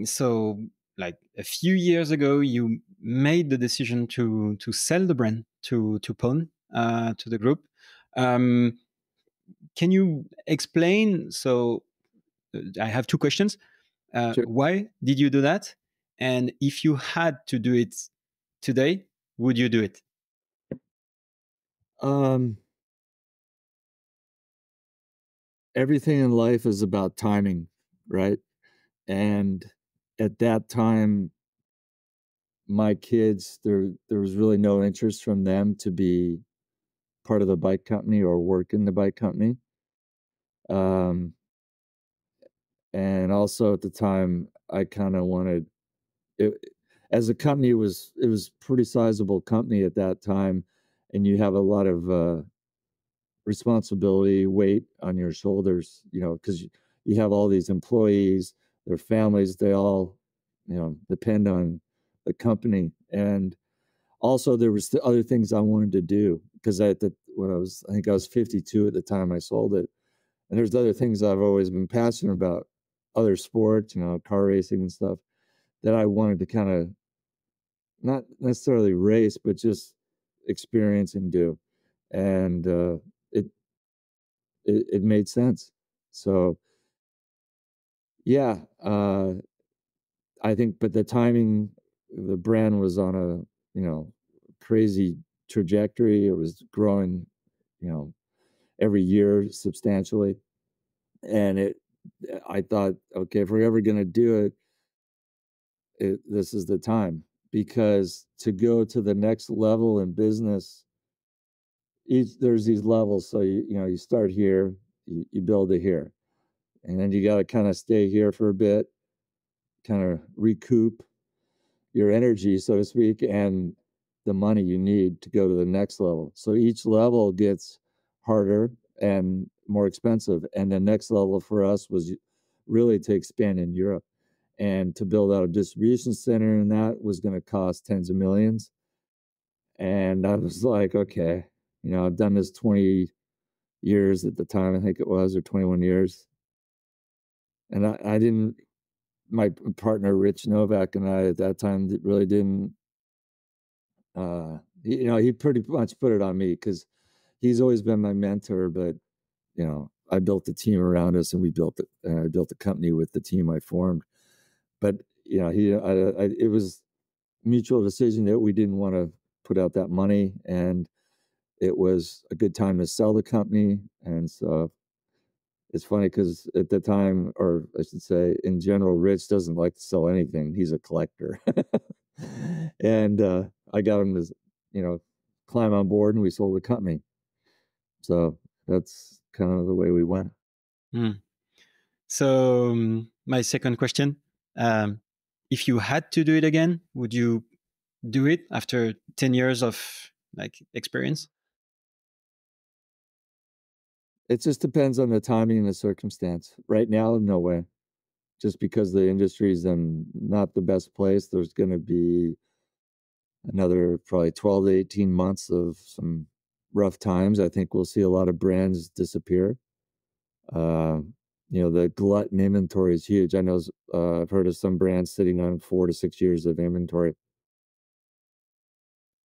so like a few years ago, you made the decision to sell the brand to Pawn, to the group. Can you explain? So I have two questions. Sure. Why did you do that? And if you had to do it today, would you do it? Everything in life is about timing, right? And at that time, my kids, there was really no interest from them to be part of the bike company or work in the bike company. And also at the time, I kind of wanted it, as a company, it was pretty sizable company at that time, and you have a lot of responsibility, weight on your shoulders, because you have all these employees, their families, they all, depend on the company. And also there was the other things I wanted to do, because I think I was 52 at the time I sold it. And there's other things I've always been passionate about, other sports, car racing and stuff, that I wanted to kind of not necessarily race, but just experience and do. And it made sense. So yeah, I think, but the timing, the brand was on crazy trajectory. It was growing, every year substantially. And I thought, okay, if we're ever going to do this is the time, because to go to the next level in business, there's these levels. So you start here, you build it here, and then you got to kind of stay here for a bit, kind of recoup your energy, so to speak, and the money you need to go to the next level. So each level gets harder and more expensive. And the next level for us was really to expand in Europe and to build out a distribution center. And that was going to cost tens of millions. And I was like, okay, I've done this 20 years at the time, I think it was, or 21 years. And I didn't, my partner, Rich Novak, and I at that time really didn't, he pretty much put it on me because he's always been my mentor, but I built a team around us, and I built a company with the team I formed. But it was mutual decision that we didn't want to put out that money, and it was a good time to sell the company. And so it's funny because at the time, or I should say in general, Rich doesn't like to sell anything. He's a collector. And I got him to, climb on board, and we sold the company. So that's kind of the way we went. So my second question, if you had to do it again, would you do it after 10 years of experience? It just depends on the timing and the circumstance. Right now, no way. Just because the industry is in not the best place, there's going to be another probably 12 to 18 months of some rough times. I think we'll see a lot of brands disappear. The glut in inventory is huge. I know I've heard of some brands sitting on 4 to 6 years of inventory.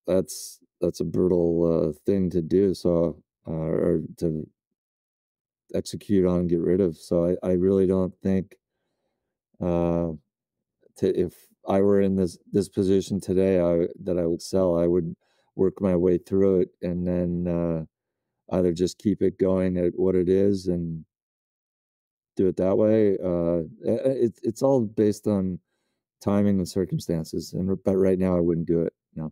That's a brutal thing to do. So, or to execute on and get rid of. So I really don't think if I were in this position today, that I would sell. I would work my way through it, and then either just keep it going at what it is and do it that way. It's all based on timing and circumstances. But right now, I wouldn't do it. No.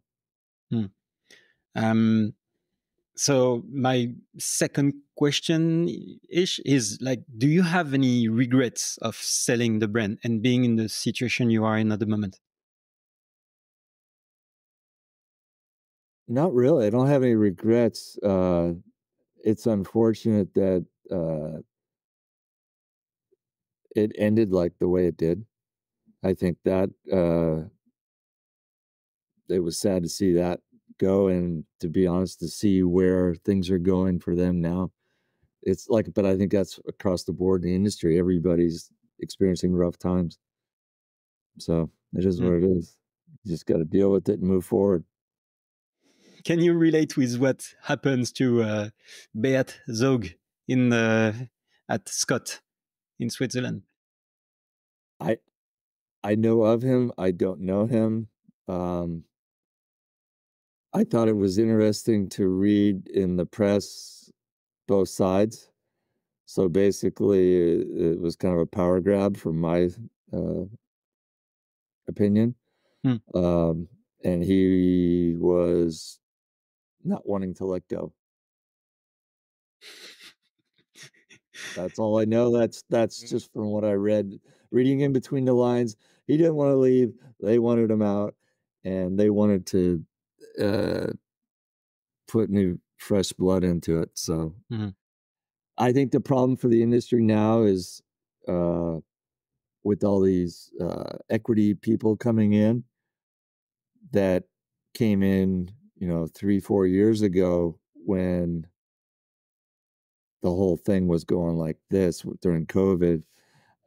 So my second question is do you have any regrets of selling the brand and being in the situation you are in at the moment? Not really. I don't have any regrets. It's unfortunate that it ended like the way it did. I think that it was sad to see that go, and to be honest, to see where things are going for them now. It's but I think that's across the board in the industry. Everybody's experiencing rough times. So it is what it is. You just got to deal with it and move forward. Can you relate with what happens to Beat Zaugg at Scott in Switzerland? I know of him. I don't know him. I thought it was interesting to read in the press both sides. So basically, it was kind of a power grab from my opinion. And he was not wanting to let go. That's all I know. That's just from what I read, reading in between the lines. He didn't want to leave. They wanted him out, and they wanted to put new, fresh blood into it. So I think the problem for the industry now is with all these equity people coming in that came in, 3-4 years ago when the whole thing was going like this during COVID.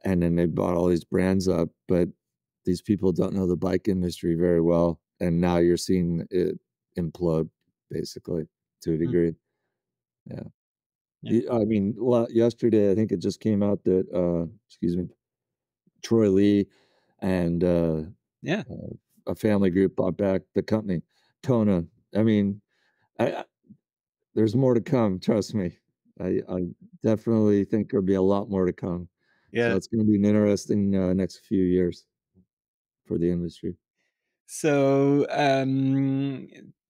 And then they bought all these brands up, but these people don't know the bike industry very well. And now you're seeing it implode, basically, to a degree. Yeah. I mean, yesterday, I think it just came out that, Troy Lee and a family group bought back the company. Kona. I mean, I there's more to come, trust me. I definitely think there'll be a lot more to come. So Yeah. it's gonna be an interesting, next few years for the industry. So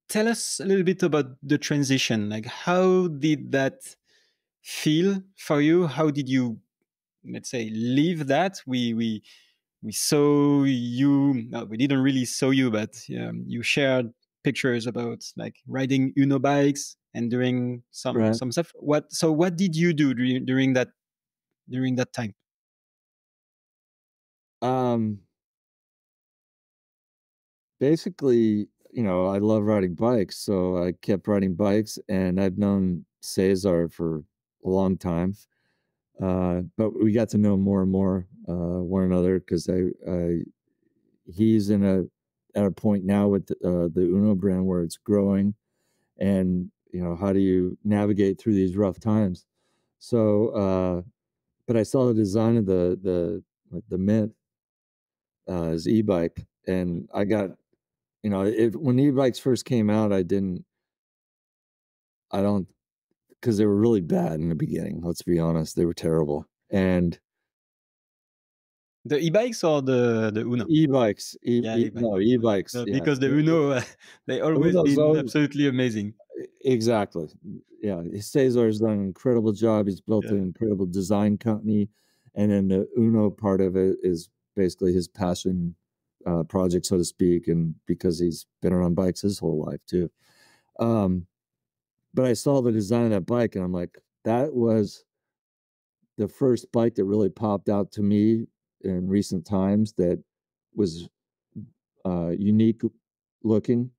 tell us a little bit about the transition. Like, how did that feel for you? How did you, let's say, leave that? We saw you. No, we didn't really saw you, but you shared pictures about like riding Uno bikes and doing Right. some stuff. What did you do during that time? Um, basically, I love riding bikes, so I kept riding bikes, and I've known Cesar for a long time. But we got to know more and more, one another because he's at a point now with the Uno brand where it's growing, and how do you navigate through these rough times? So, but I saw the design of the Mint, his e-bike, and I got when e-bikes first came out, I don't because they were really bad in the beginning. Let's be honest, they were terrible. And The e-bikes or the Uno? e-bikes, Yeah, e-bike. no, e-bikes, yeah. Because the Uno, they always Uno's been always absolutely amazing. exactly. Yeah, Cesar's done an incredible job. He's built Yeah. an incredible design company, and then the Uno part of it is basically his passion project, so to speak, and because he's been around bikes his whole life too. Um, but I saw the design of that bike, and I'm like, that was the first bike that really popped out to me in recent times that was unique looking,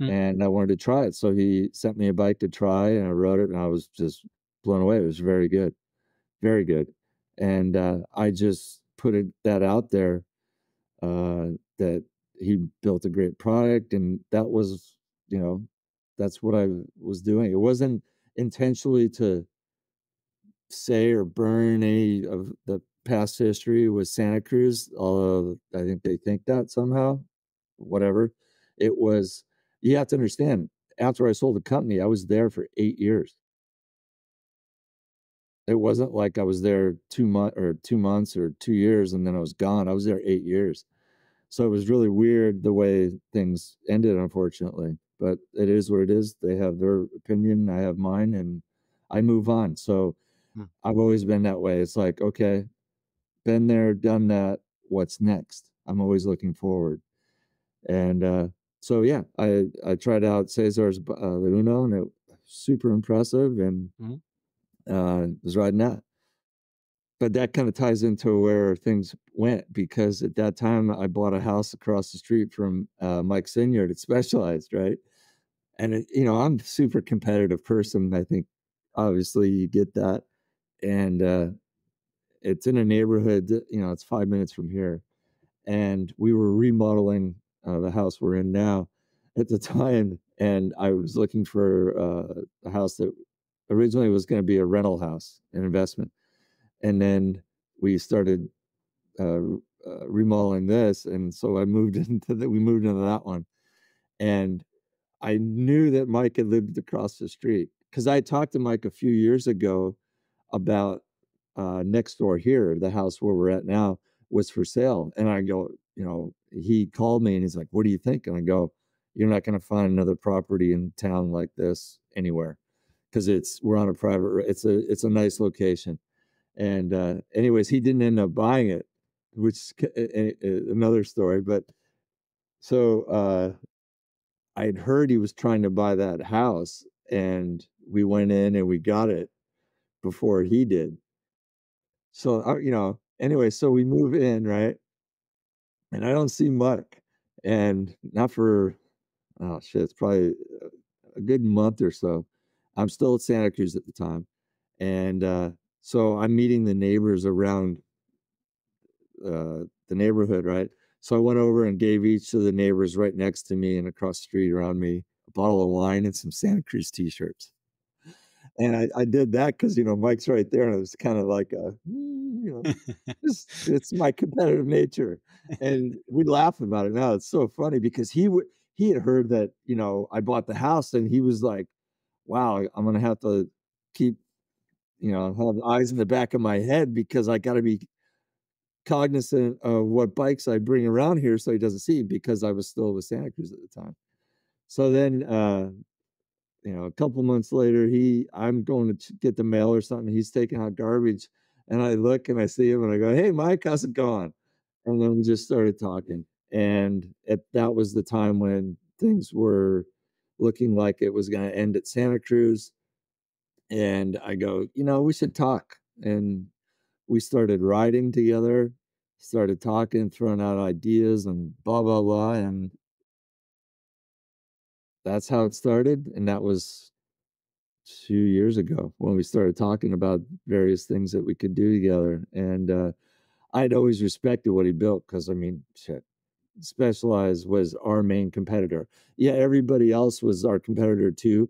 Mm, and I wanted to try it. So he sent me a bike to try, and I rode it, and I was just blown away. It was very good, very good. And I just put that out there, that he built a great product, and that was, you know, that's what I was doing. It wasn't intentionally to say or burn any of the past history with Santa Cruz, although I think they think that somehow. Whatever. It was you have to understand, after I sold the company, I was there for 8 years. It wasn't like I was there 2 months or 2 years and then I was gone. I was there 8 years. So it was really weird the way things ended, unfortunately, but it is what it is. They have their opinion, I have mine, and I move on. So mm, I've always been that way. It's like, okay, been there, done that. What's next? I'm always looking forward. And so, yeah, I tried out Cesar's the Uno, and it was super impressive, and mm, was riding that. But that kind of ties into where things went because at that time I bought a house across the street from Mike Synyard at Specialized, right? And I'm a super competitive person. I think obviously you get that, and it's in a neighborhood. It's 5 minutes from here, and we were remodeling the house we're in now at the time, and I was looking for a house that originally was going to be a rental house, an investment, and then we started uh, remodeling this, and so I moved into that. We moved into that one, and I knew that Mike had lived across the street because I talked to Mike a few years ago about next door here, the house where we're at now was for sale. And I go, he called me and he's like, "What do you think?" And I go, "You're not going to find another property in town like this anywhere because we're on a private. It's a nice location." And anyways, he didn't end up buying it, which is another story. But so I'd heard he was trying to buy that house, and we went in and we got it before he did. So, anyway, so we move in, right? And I don't see Mark, and not for, oh shit, it's probably a good month or so. I'm still at Santa Cruz at the time. And so I'm meeting the neighbors around the neighborhood, right? So I went over and gave each of the neighbors right next to me and across the street around me a bottle of wine and some Santa Cruz t-shirts. And I did that because, Mike's right there, and it was kind of like it's my competitive nature, and we laugh about it now. It's so funny because he had heard that, you know, I bought the house, and he was like, wow, I'm gonna have to keep, you know, have eyes in the back of my head because I gotta be cognizant of what bikes I bring around here so he doesn't see, because I was still with Santa Cruz at the time. So then, you know, a couple months later, I'm going to get the mail or something. He's taking out garbage, and I look and I see him and I go, "Hey, Mike, how's it going?" And then we just started talking. And that was the time when things were looking like it was going to end at Santa Cruz. And I go, you know, we should talk. And we started riding together, started talking, throwing out ideas and blah, blah, blah. And that's how it started. And that was 2 years ago when we started talking about various things that we could do together. And I'd always respected what he built because, I mean, shit, Specialized was our main competitor. Yeah, everybody else was our competitor too,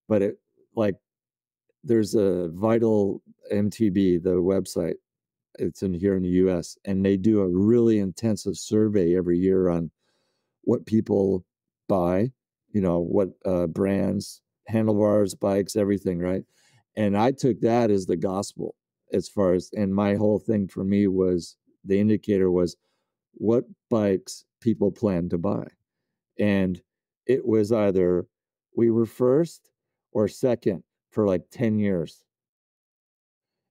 but it, like, there's a Vital MTB, the website. It's in here in the US, and they do a really intensive survey every year on what people buy, you know, what brands, handlebars, bikes, everything, right? And I took that as the gospel as far as, and my whole thing for me was the indicator was what bikes people plan to buy. And it was either we were first or second for like 10 years.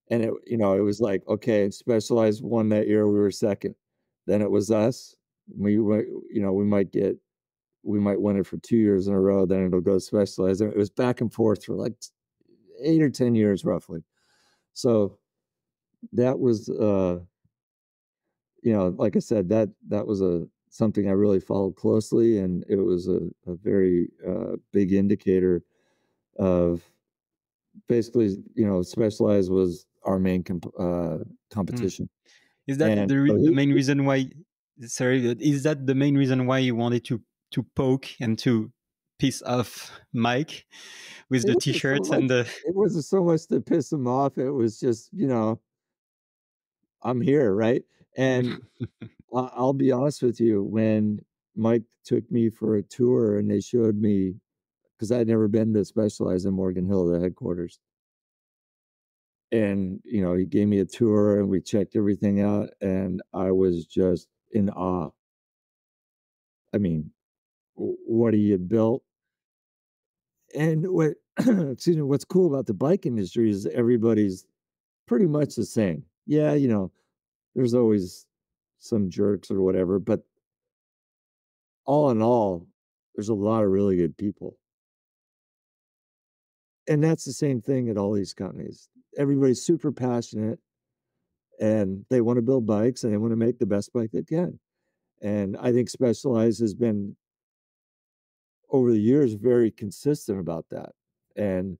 And it, you know, it was like, okay, Specialized won that year, we were second. Then it was us. We were, you know, we might win it for 2 years in a row, then it'll go Specialized. And it was back and forth for like 8 or 10 years roughly. So that was you know, like I said, that was a something I really followed closely, and it was a very big indicator of basically, you know, Specialized was our main Mm. competition. Is that And the main reason why? Sorry, is that the main reason why you wanted to poke and to piss off Mike with it the wasn't so t-shirts much and the? it wasn't so much to piss him off. It was just, you know, I'm here, right? And I'll be honest with you, when Mike took me for a tour and they showed me, because I'd never been to Specialized in Morgan Hill, the headquarters. And, you know, he gave me a tour and we checked everything out, and I was just in awe. I mean, what he had built. And what, excuse me, what's cool about the bike industry is everybody's pretty much the same. Yeah, you know, there's always some jerks or whatever, but all in all, there's a lot of really good people. And that's the same thing at all these companies. Everybody's super passionate, and they want to build bikes and they want to make the best bike they can. And I think Specialized has been, over the years, very consistent about that. And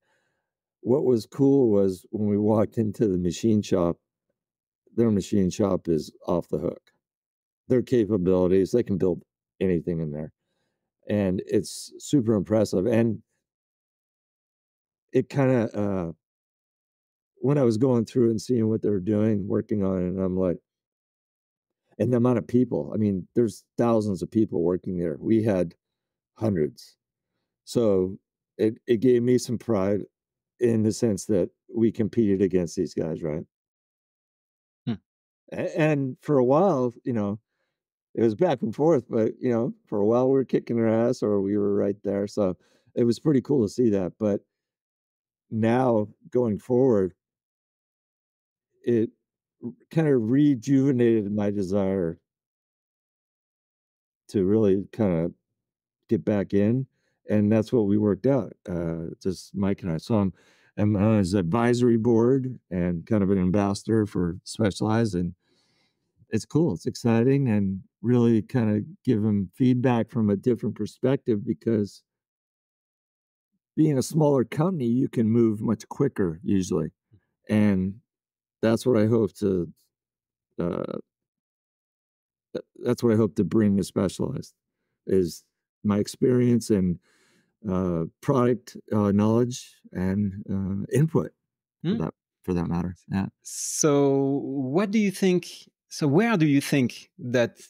what was cool was when we walked into the machine shop, their machine shop is off the hook. Their capabilities, they can build anything in there. And it's super impressive. And it kind of, when I was going through and seeing what they were doing, working on it, and I'm like, and the amount of people, I mean, there's thousands of people working there. We had hundreds. So it gave me some pride in the sense that we competed against these guys, right? Hmm. And for a while, you know, it was back and forth, but, you know, for a while we were kicking their ass or we were right there. So it was pretty cool to see that. But now going forward, it kind of rejuvenated my desire to really kind of get back in. And that's what we worked out, just Mike and I. So I'm on his advisory board and kind of an ambassador for Specialized. And it's cool. It's exciting, and really kind of give him feedback from a different perspective, because being a smaller company, you can move much quicker usually. And that's what I hope to, uh, that's what I hope to bring to Specialized, is my experience and product knowledge and input for Hmm? that matter. Yeah. So what do you think? So where do you think that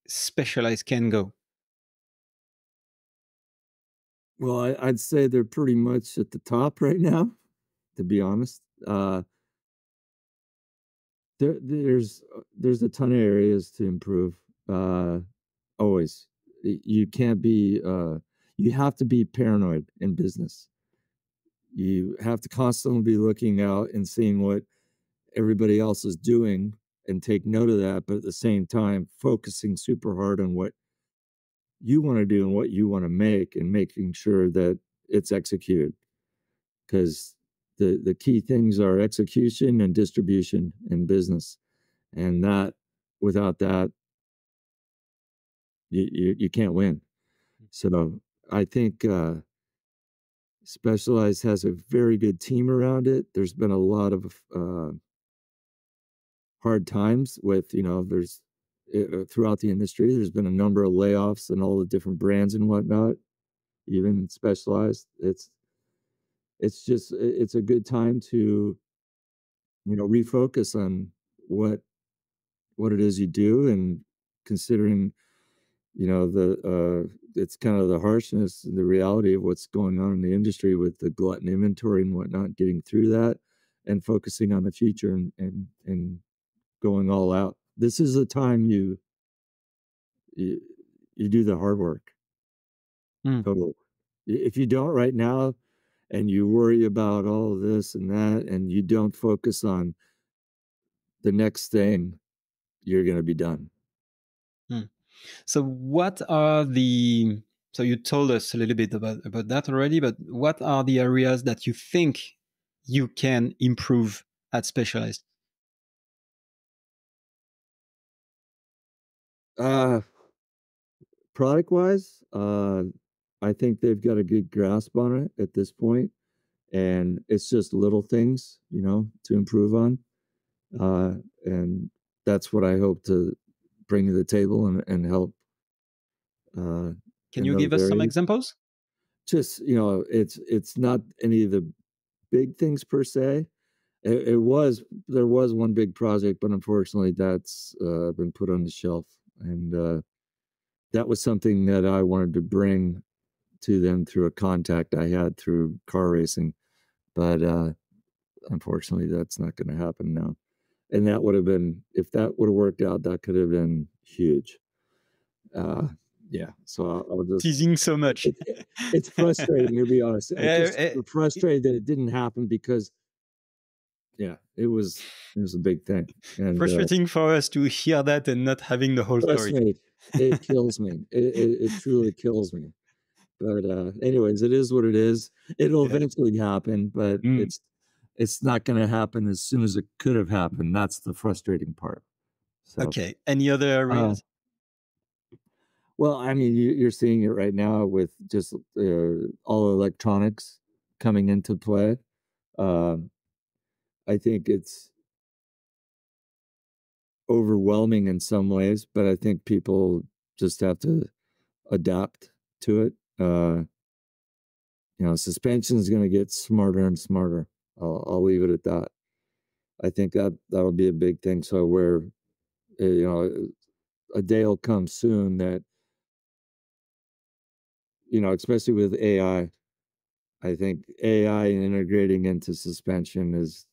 Specialized can go? Well, I'd say they're pretty much at the top right now, to be honest. There's a ton of areas to improve. Always. You can't be you have to be paranoid in business. You have to constantly be looking out and seeing what everybody else is doing and take note of that, but at the same time focusing super hard on what you want to do and what you want to make and making sure that it's executed. Because the key things are execution and distribution in business. And that without that, you can't win. So I think Specialized has a very good team around it. There's been a lot of hard times with, there's throughout the industry, there's been a number of layoffs and all the different brands and whatnot, even Specialized. It's a good time to, refocus on what what it is you do and considering, the it's kind of the harshness and the reality of what's going on in the industry with the glut and inventory and whatnot, getting through that and focusing on the future and going all out. This is the time you, you do the hard work. Mm. Total. If you don't right now and you worry about all of this and that and you don't focus on the next thing, you're going to be done. Mm. So what are the so you told us a little bit about that already, but what are the areas that you think you can improve at Specialized? Uh, Product wise, I think they've got a good grasp on it at this point, and it's just little things, to improve on. And that's what I hope to bring to the table and help Can in you those give us some areas. examples? Just, it's not any of the big things per se. There was one big project, but unfortunately that's been put on the shelf. And that was something that I wanted to bring to them through a contact I had through car racing. But unfortunately, that's not going to happen now. And that would have been, if that would have worked out, that could have been huge. Uh, yeah. So I'll just, Teasing so much. it's frustrating, to be honest. I just Eh, frustrated that it didn't happen because, yeah, it was a big thing. And Frustrating for us to hear that and not having the whole trust story. me, it kills me. It truly kills me. But anyways, it is what it is. It'll Yeah. eventually happen, but Mm. it's not going to happen as soon as it could have happened. That's the frustrating part. So, Okay. Any other uh, areas? well, I mean, you're seeing it right now with just all electronics coming into play. Um, I think it's overwhelming in some ways, but I think people just have to adapt to it. Suspension is going to get smarter and smarter. I'll leave it at that. I think that'll be a big thing. So where a day will come soon that especially with AI. I think AI integrating into suspension is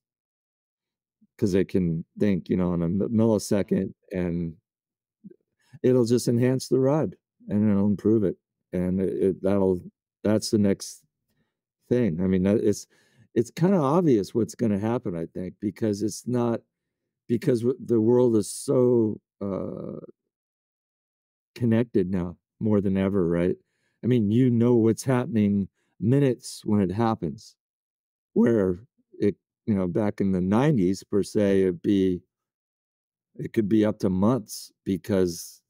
because it can think in a millisecond and it'll just enhance the ride and it'll improve it and that's the next thing. I mean it's kind of obvious what's going to happen. I think because it's not because the world is so connected now more than ever, right? I mean, what's happening minutes when it happens. Where it, back in the 90s per se, it could be up to months because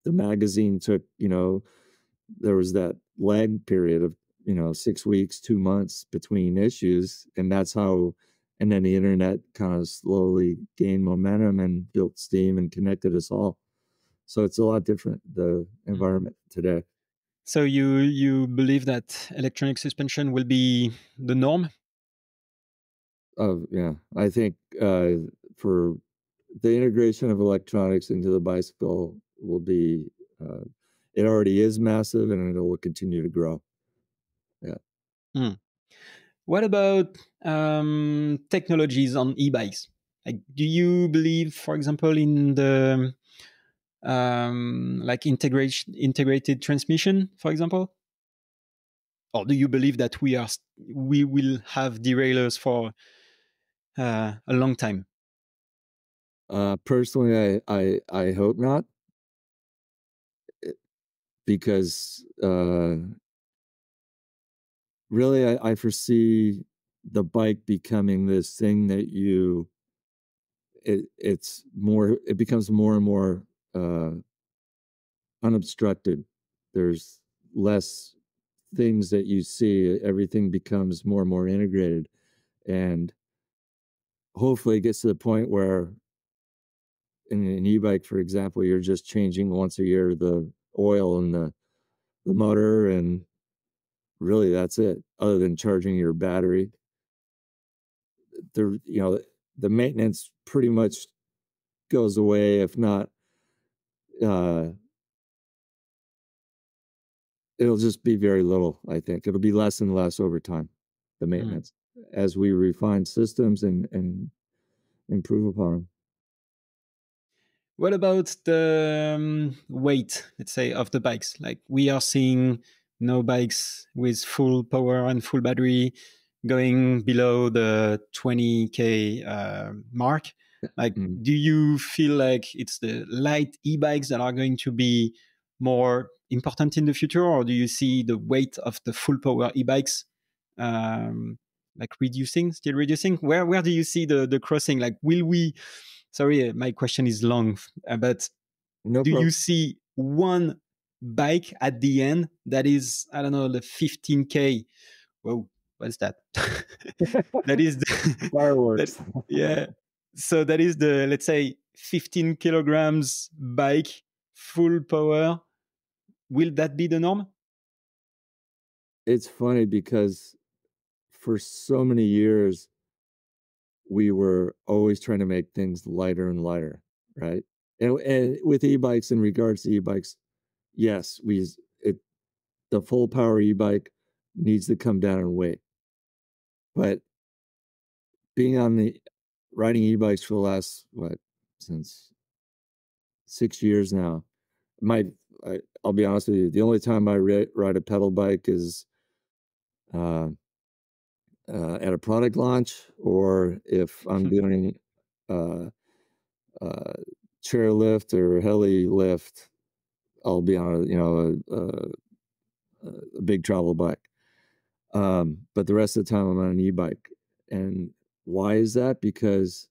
the magazine took, there was that lag period of, 6 weeks, 2 months between issues. And that's how, and then the internet kind of slowly gained momentum and built steam and connected us all. So it's a lot different, the environment today. So you believe that electronic suspension will be the norm? Yeah, I think for the integration of electronics into the bicycle will be, uh, it already is massive, and it will continue to grow. Yeah. Mm. What about technologies on e-bikes? Like, do you believe, for example, in the like integrated transmission, for example? Or do you believe that we will have derailleurs for a long time? Personally, I hope not, because really I foresee the bike becoming this thing that it becomes more and more uh, unobstructed. There's less things that you see. Everything becomes more and more integrated, and hopefully it gets to the point where in an e-bike, for example, you're just changing once a year the oil and the motor, and really that's it, other than charging your battery. The maintenance pretty much goes away. If not, uh it'll just be very little. I think it'll be less and less over time, the Mm. maintenance, as we refine systems and improve upon them. What about the weight, let's say, of the bikes? Like, we are seeing no bikes with full power and full battery going below the 20K mark. Like, Mm. do you feel like it's the light e-bikes that are going to be more important in the future, or do you see the weight of the full power e-bikes like still reducing? Where do you see the crossing? Like, will we? Sorry, my question is long, but No do you problem. see one bike at the end that is, I don't know, the 15K? Whoa, what's that? That is the, that, Fireworks. yeah. So that is the, let's say, 15 kilograms bike, full power. Will that be the norm? It's funny because for so many years we were always trying to make things lighter and lighter, right? And with e-bikes, in regards to e-bikes, yes, it the full power e-bike needs to come down in weight. But being on the riding e-bikes for the last since 6 years now, my I'll be honest with you, the only time I ride a pedal bike is uh, at a product launch, or if I'm doing uh, uh, chair lift or heli lift, I'll be on a big travel bike. But the rest of the time I'm on an e-bike. And why is that? Because,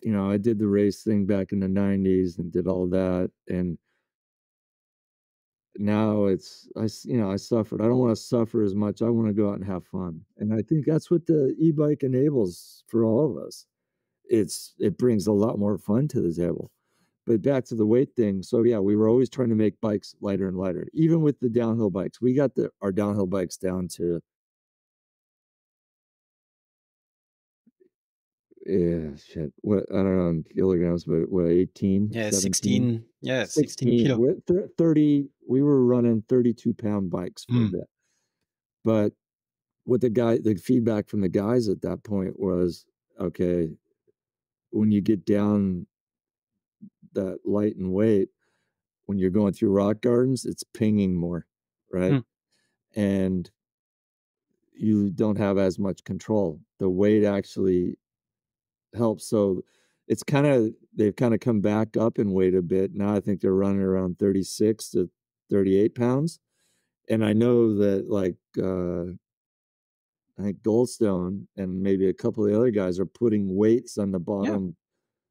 I did the race thing back in the 90s and did all that. And now I suffered. I don't want to suffer as much. I want to go out and have fun. And I think that's what the e-bike enables for all of us. It brings a lot more fun to the table. But back to the weight thing. So yeah, we were always trying to make bikes lighter and lighter. Even with the downhill bikes, we got our downhill bikes down to shit. What, I don't know in kilograms, but what, 18, Yeah, 17, 16. Yeah, 16 16. kilo. 30. We were running 32-pound bikes for a Mm. bit. But what the feedback from the guys at that point was, okay, when you get down that light and weight, when you're going through rock gardens, it's pinging more, right? Mm. And you don't have as much control. The weight actually helps. So they've kind of come back up in weight a bit. Now I think they're running around 36 to 38 pounds. And I know that I think Goldstone and maybe a couple of the other guys are putting weights on the Yeah. bottom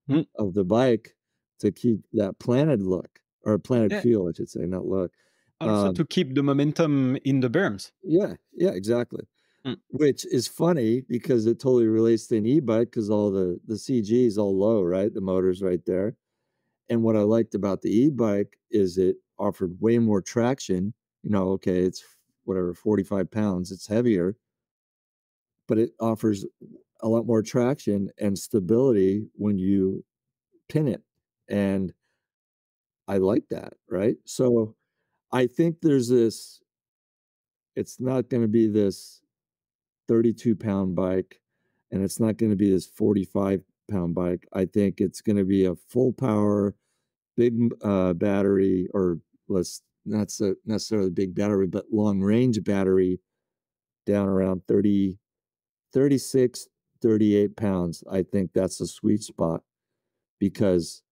Mm. of the bike to keep that planted look, or planted Yeah. feel, I should say, not look. Also to keep the momentum in the berms. Yeah, exactly. Mm. Which is funny because it totally relates to an e-bike, because all the CG is all low, right? The motor's right there. And what I liked about the e-bike is it offered way more traction. Okay, it's whatever, 45 pounds, it's heavier, but it offers a lot more traction and stability when you pin it. And I like that, right? So I think there's this, it's not going to be this 32-pound bike, and it's not going to be this 45-pound bike. I think it's going to be a full power, big battery, or less, not so necessarily big battery, but long range battery down around 30, 36, 38 pounds. I think that's the sweet spot because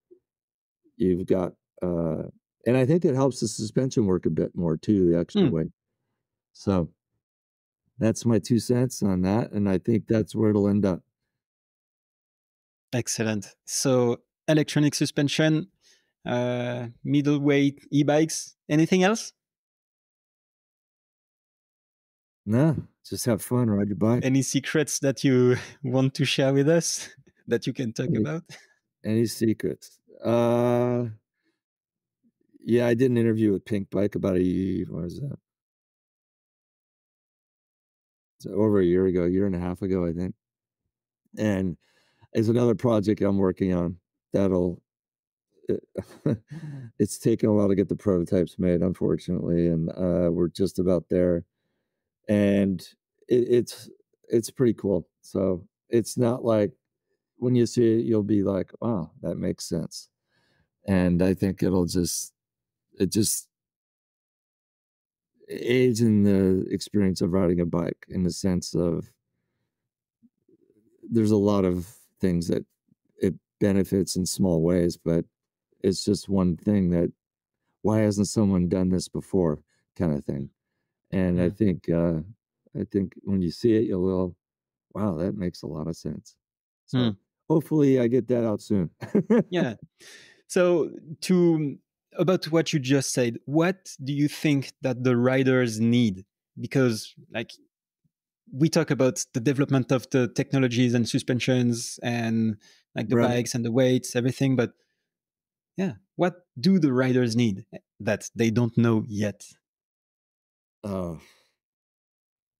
you've got, and I think it helps the suspension work a bit more too, the extra weight. So that's my 2 cents on that. And I think that's where it'll end up. Excellent. So electronic suspension, middleweight e-bikes. Anything else? Nah, just have fun, ride your bike. Any secrets that you want to share with us that you can talk about? Any secrets? Yeah, I did an interview with Pink Bike about what was that? It's over a year ago, a year and a half ago, I think. And it's another project I'm working on that'll, it, it's taken a while to get the prototypes made, unfortunately, and we're just about there. And it's pretty cool. So it's not like when you see it, you'll be like, "Wow, that makes sense." And I think it just aids in the experience of riding a bike in the sense of there's a lot of things that it benefits in small ways, but it's just one thing that why hasn't someone done this before kind of thing. And I think when you see it, you'll go, wow, that makes a lot of sense. So hopefully I get that out soon. Yeah. So to about what you just said, what do you think that the riders need? Because like we talk about the development of the technologies and suspensions and like the Right. bikes and the weights, everything, but yeah, what do the riders need that they don't know yet? Oh,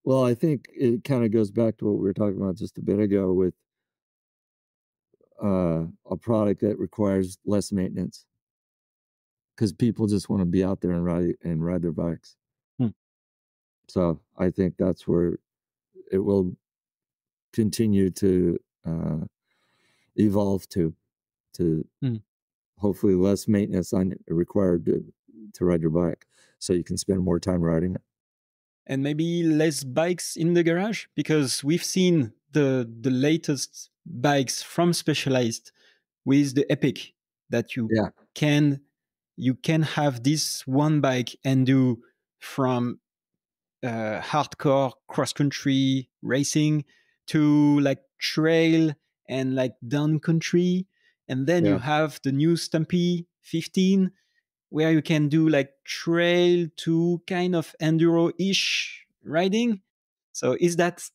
well, I think it kind of goes back to what we were talking about just a bit ago with a product that requires less maintenance because people just want to be out there and ride their bikes. Hmm. So I think that's where it will continue to evolve to hopefully less maintenance on required to ride your bike, so you can spend more time riding it. And maybe less bikes in the garage, because we've seen the latest bikes from Specialized with the Epic that Yeah, you can have this one bike and do from hardcore cross country racing to like trail and like down country, and then you yeah, have the new Stumpy 15 where you can do like trail to kind of enduro-ish riding. So is that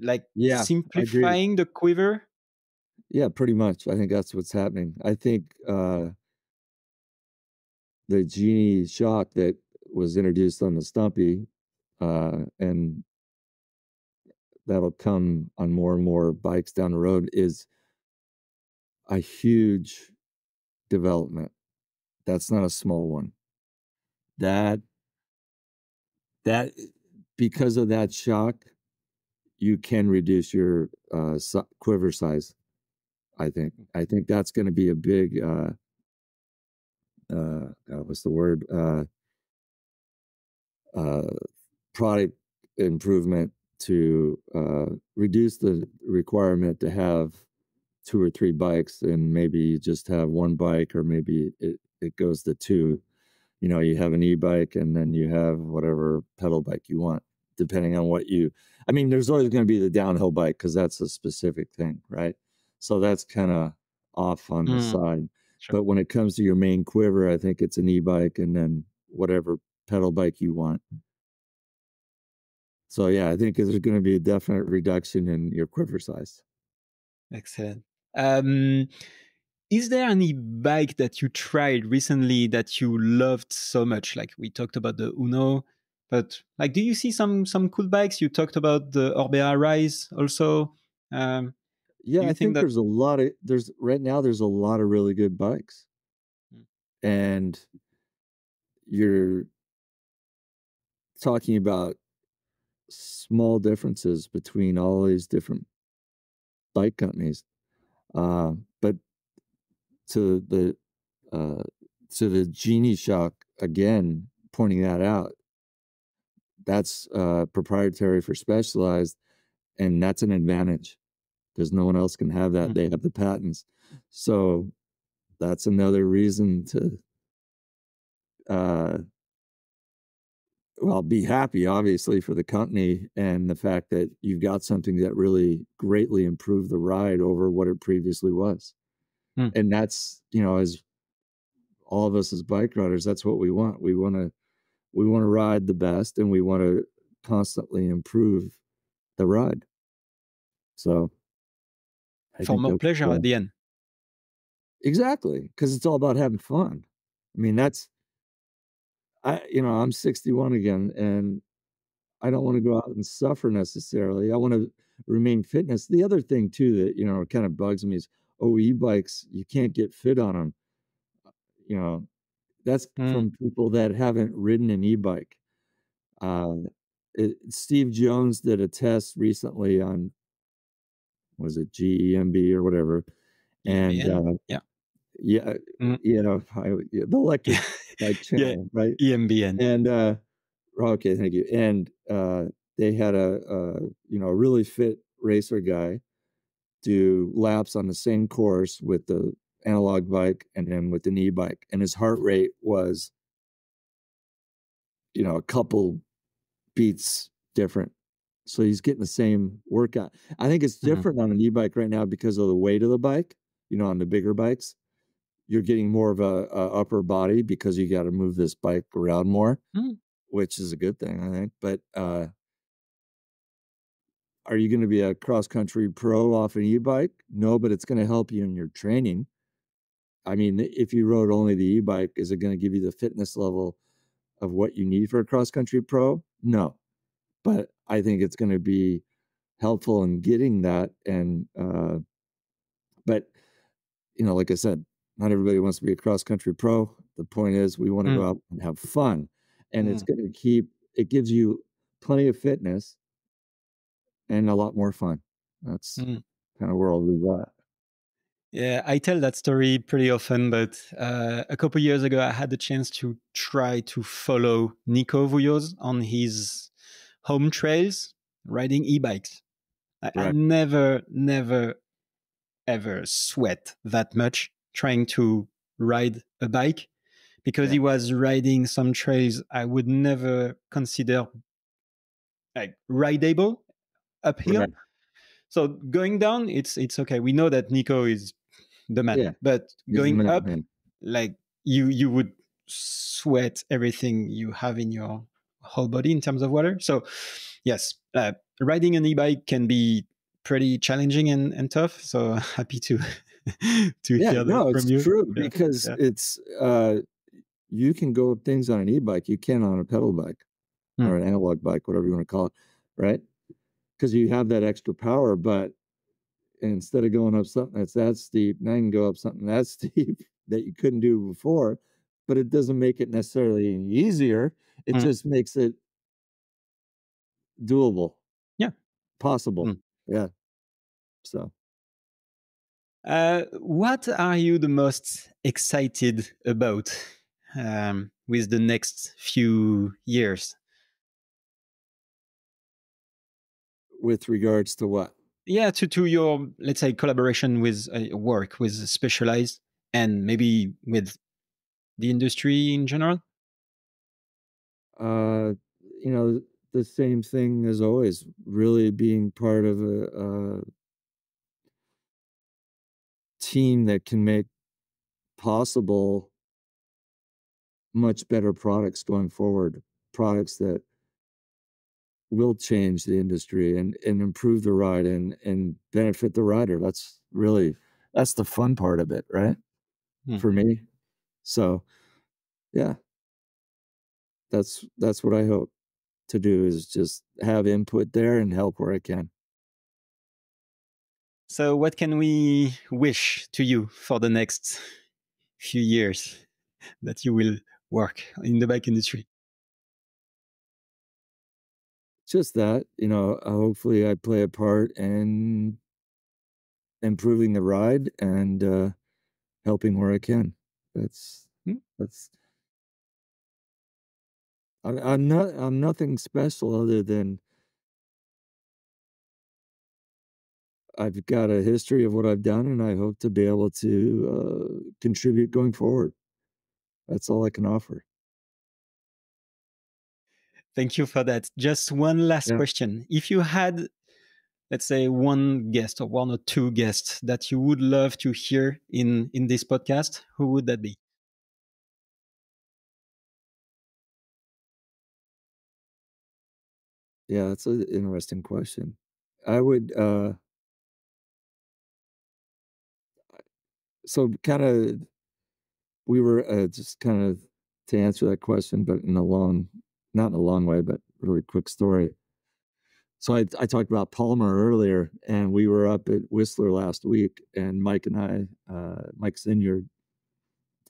like yeah. I agree. simplifying the quiver? Yeah, pretty much. I think that's what's happening. I think the Genie shock that was introduced on the Stumpy, and that'll come on more and more bikes down the road, is a huge development. That's not a small one. That that because of that shock, you can reduce your quiver size. I think that's going to be a big what's the word uh, product improvement to reduce the requirement to have two or three bikes and maybe just have one bike, or maybe it goes to two. You know, you have an e-bike and then you have whatever pedal bike you want, depending on what you, I mean, there's always going to be the downhill bike because that's a specific thing, right? So that's kind of off on the side. Sure. But when it comes to your main quiver, I think it's an e-bike and then whatever pedal bike you want. So yeah, I think there's going to be a definite reduction in your quiver size. Excellent. Um, is there any bike that you tried recently that you loved so much? Like we talked about the Uno, but like, do you see some cool bikes? You talked about the Orbea Rise also. Um, Yeah, do you I think think that? there's right now there's a lot of really good bikes. Mm. And you're talking about small differences between all these different bike companies. But to the uh, to the genie shock again, pointing that out, that's proprietary for Specialized, and that's an advantage because no one else can have that. They have the patents, so that's another reason to uh, well, be happy, obviously, for the company and the fact that you've got something that really greatly improved the ride over what it previously was. Mm. And that's, you know, as all of us as bike riders, that's what we want. We want to ride the best, and we want to constantly improve the ride. So I For think more that's pleasure at the end. exactly, because it's all about having fun. I mean, that's I'm 61 again, and I don't want to go out and suffer necessarily. I want to remain fitness. The other thing too that kind of bugs me is, oh, e-bikes, you can't get fit on them. You know, that's Mm. from people that haven't ridden an e-bike. Uh, Steve Jones did a test recently on, was it GEMB or whatever, and EMBN. Yeah. yeah, Mm. the electric bike Yeah. channel, right? EMBN. And okay, thank you. And they had a really fit racer guy do laps on the same course with the analog bike and then with an e-bike, and his heart rate was a couple beats different. So he's getting the same workout. I think it's Mhm. different on an e-bike right now because of the weight of the bike. On the bigger bikes, you're getting more of a upper body because you got to move this bike around more, Mm. which is a good thing, I think. But are you going to be a cross country pro off an e-bike? No, but it's going to help you in your training. I mean, if you rode only the e-bike, is it going to give you the fitness level of what you need for a cross country pro? No, but I think it's going to be helpful in getting that. And but like I said, not everybody wants to be a cross country pro. The point is, we want to Mm. go out and have fun, and it's Mm. going to it gives you plenty of fitness and a lot more fun. That's Mm. kind of where I'll leave that. Yeah, I tell that story pretty often, but a couple years ago, I had the chance to try to follow Nico Vujos on his home trails riding e-bikes. I Right. never, ever sweat that much trying to ride a bike because Yeah. he was riding some trails I would never consider like rideable uphill. Right. So going down, it's okay. We know that Nico is the man, Yeah. but He's the going up, man. like you would sweat everything you have in your whole body in terms of water. So yes, riding an e-bike can be pretty challenging and tough. So happy to to Yeah. hear that No, from it's you. true Yeah, because yeah. it's you can go up things on an e-bike you can on a pedal bike Mm, or an analog bike, whatever you want to call it, right? Because you have that extra power, but instead of going up something that's that steep, now you can go up something that's steep that you couldn't do before. But it doesn't make it necessarily any easier. It mm. just makes it doable, Yeah. possible. Mm. Yeah. So What are you the most excited about with the next few years? with regards to what? Yeah, to your, let's say, collaboration with work with Specialized and maybe with the industry in general. Uh, the same thing as always, really being part of a team that can make possible much better products going forward, products that will change the industry and improve the ride and benefit the rider. That's the fun part of it, right? Hmm. For me. So yeah, that's what I hope to do, is just have input there and help where I can. So, what can we wish to you for the next few years that you will work in the bike industry? Just that, hopefully I play a part in improving the ride and helping where I can. That's Hmm? that's I'm nothing special other than I've got a history of what I've done, and I hope to be able to contribute going forward. That's all I can offer. Thank you for that. Just one last Yeah, question. If you had, let's say, one guest or one or two guests that you would love to hear in this podcast, who would that be? yeah, that's an interesting question. I would so kind of we were just kind of to answer that question, but in a long, not in a long way, but really quick story. So I talked about Palmer earlier, and we were up at Whistler last week, and Mike and I, Mike Synyard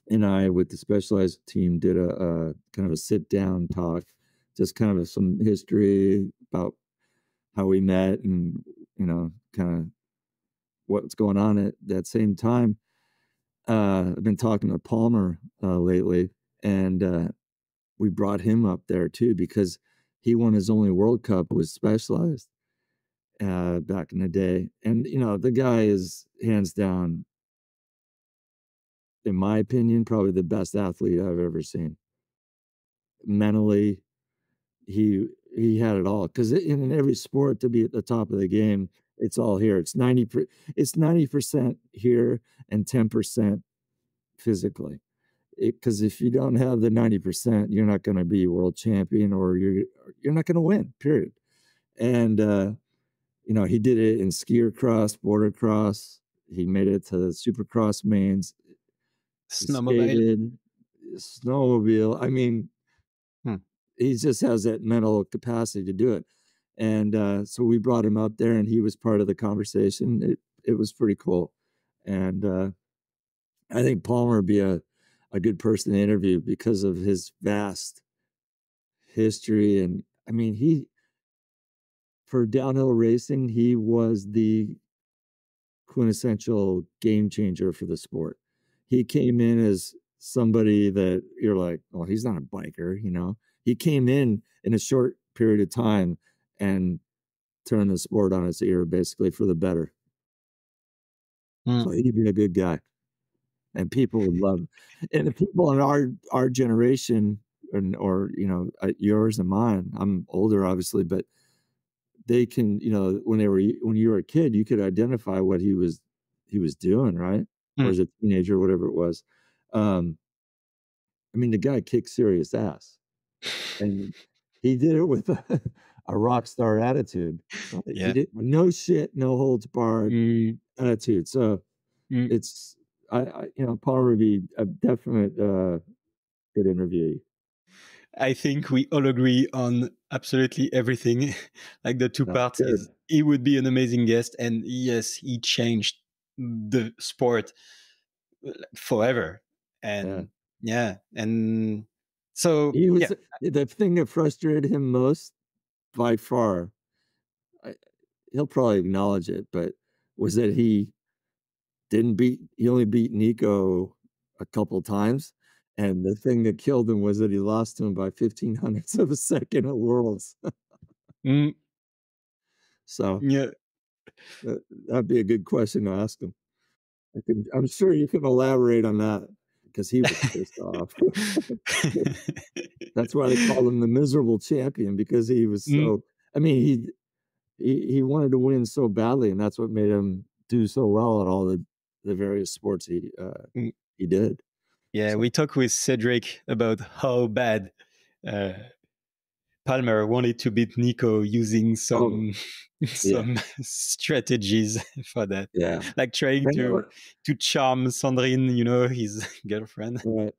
and I, with the specialized team, did a kind of a sit down talk, just kind of some history about how we met, and kind of what's going on at that same time. I've been talking to Palmer lately, and we brought him up there too because he won his only World Cup with Specialized back in the day. And, the guy is hands down, in my opinion, probably the best athlete I've ever seen. Mentally, he had it all because in every sport to be at the top of the game, it's all here. It's 90% here and 10% physically. Because if you don't have the 90%, you're not going to be world champion, or you're not going to win. Period. And he did it in skier cross, border cross. He made it to the supercross mains. He Snowmobile. skated, snowmobile. I mean, Hmm. he just has that mental capacity to do it. And so we brought him up there, and he was part of the conversation. It was pretty cool. And I think Palmer would be a good person to interview because of his vast history. And I mean, for downhill racing, he was the quintessential game changer for the sport. He came in as somebody that you're like, oh, he's not a biker. He came in a short period of time and turned the sport on its ear, basically, for the better. Hmm. So he'd be a good guy, and people would love him. And the people in our generation, or yours and mine. I'm older, obviously, but they can, when you were a kid, you could identify what he was doing, right? Or Hmm. as a teenager, whatever it was. Um, I mean, the guy kicked serious ass, and he did it with a rock star attitude. He Yeah. did no shit, no holds barred Mm, attitude. So mm. it's Paul would be a definite good interviewee. I think we all agree on absolutely everything. Like the two No, parts is good. he would be an amazing guest, and yes, he changed the sport forever. Yeah. And yeah, and so He yeah. was the thing that frustrated him most by far. I, he'll probably acknowledge it, but was that he only beat Nico a couple times. And the thing that killed him was that he lost to him by 15 hundredths of a second at Worlds. Mm, So yeah. that'd be a good question to ask him. I'm sure you can elaborate on that because he was pissed off. That's why they called him the miserable champion, because he was Mm, so. I mean, he wanted to win so badly, and that's what made him do so well at all the various sports mm. he did. Yeah, So we talked with Cedric about how bad uh, Palmer wanted to beat Nico using oh some yeah, some strategies for that, yeah. like trying And to charm Sandrine, his girlfriend. right.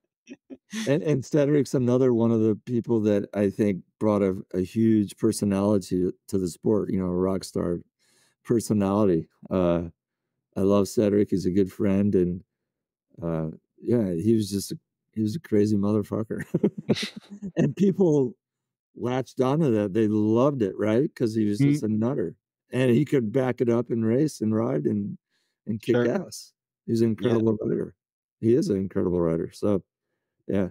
And Cedric's another one of the people that I think brought a huge personality to the sport. A rock star personality. I love Cedric. He's a good friend, and uh, yeah, he was just he was a crazy motherfucker. And people latched onto that. They loved it, right? Because he was just a nutter. And he could back it up and race and ride and kick Sure. ass. He's an incredible rider. He is an incredible rider. So, yeah.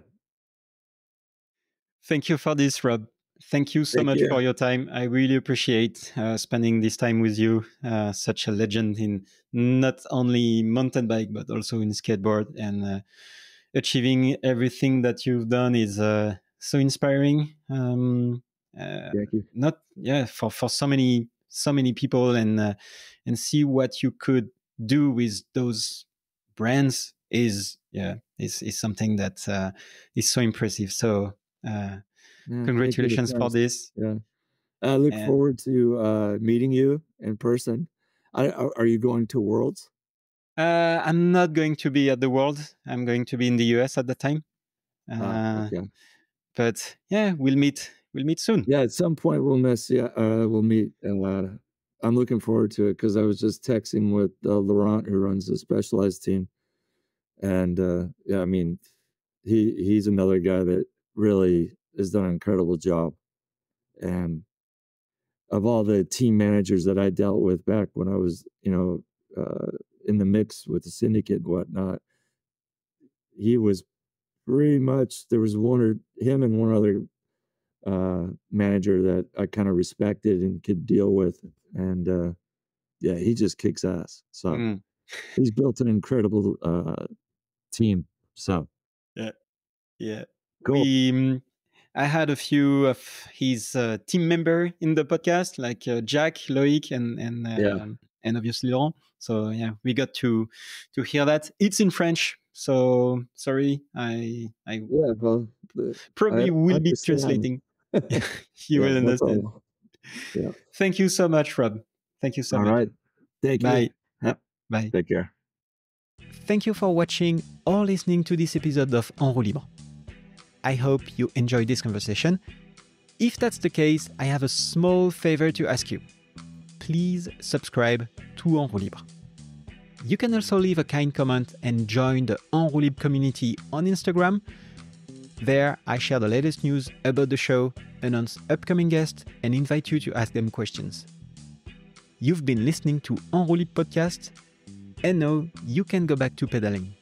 Thank you for this, Rob. Thank you so Thank much you. for your time. I really appreciate spending this time with you. Such a legend in not only mountain bike, but also in skateboard. And achieving everything that you've done is so inspiring. Thank you. Not for so many people, and see what you could do with those brands is something that is so impressive. So congratulations for this. Yeah. I look forward to meeting you in person. Are you going to Worlds? I'm not going to be at the World. I'm going to be in the US at the time. Okay. But yeah, we'll meet soon. Yeah, at some point we'll meet. I'm looking forward to it because I was just texting with Laurent, who runs the Specialized team, and yeah, I mean, he's another guy that really has done an incredible job. And of all the team managers that I dealt with back when I was, in the mix with the syndicate and whatnot, he was pretty much, there was him and one other manager that I kind of respected and could deal with. And yeah, he just kicks ass. So he's built an incredible team. So yeah. Cool. I had a few of his team member in the podcast, like Jack, Loic, and obviously Laurent. So yeah, we got to hear that. It's in French, so sorry. I probably will be translating. You will understand. Yeah. Thank you so much, Rob. Thank you so much. All right. Thank you. Bye. Yep. Bye. Take care. Thank you for watching or listening to this episode of En Roue Libre. I hope you enjoyed this conversation. If that's the case, I have a small favor to ask you. Please subscribe to En Roue Libre. You can also leave a kind comment and join the En Roue Libre community on Instagram. There, I share the latest news about the show, announce upcoming guests, and invite you to ask them questions. You've been listening to En Roue Libre podcast, and now you can go back to pedaling.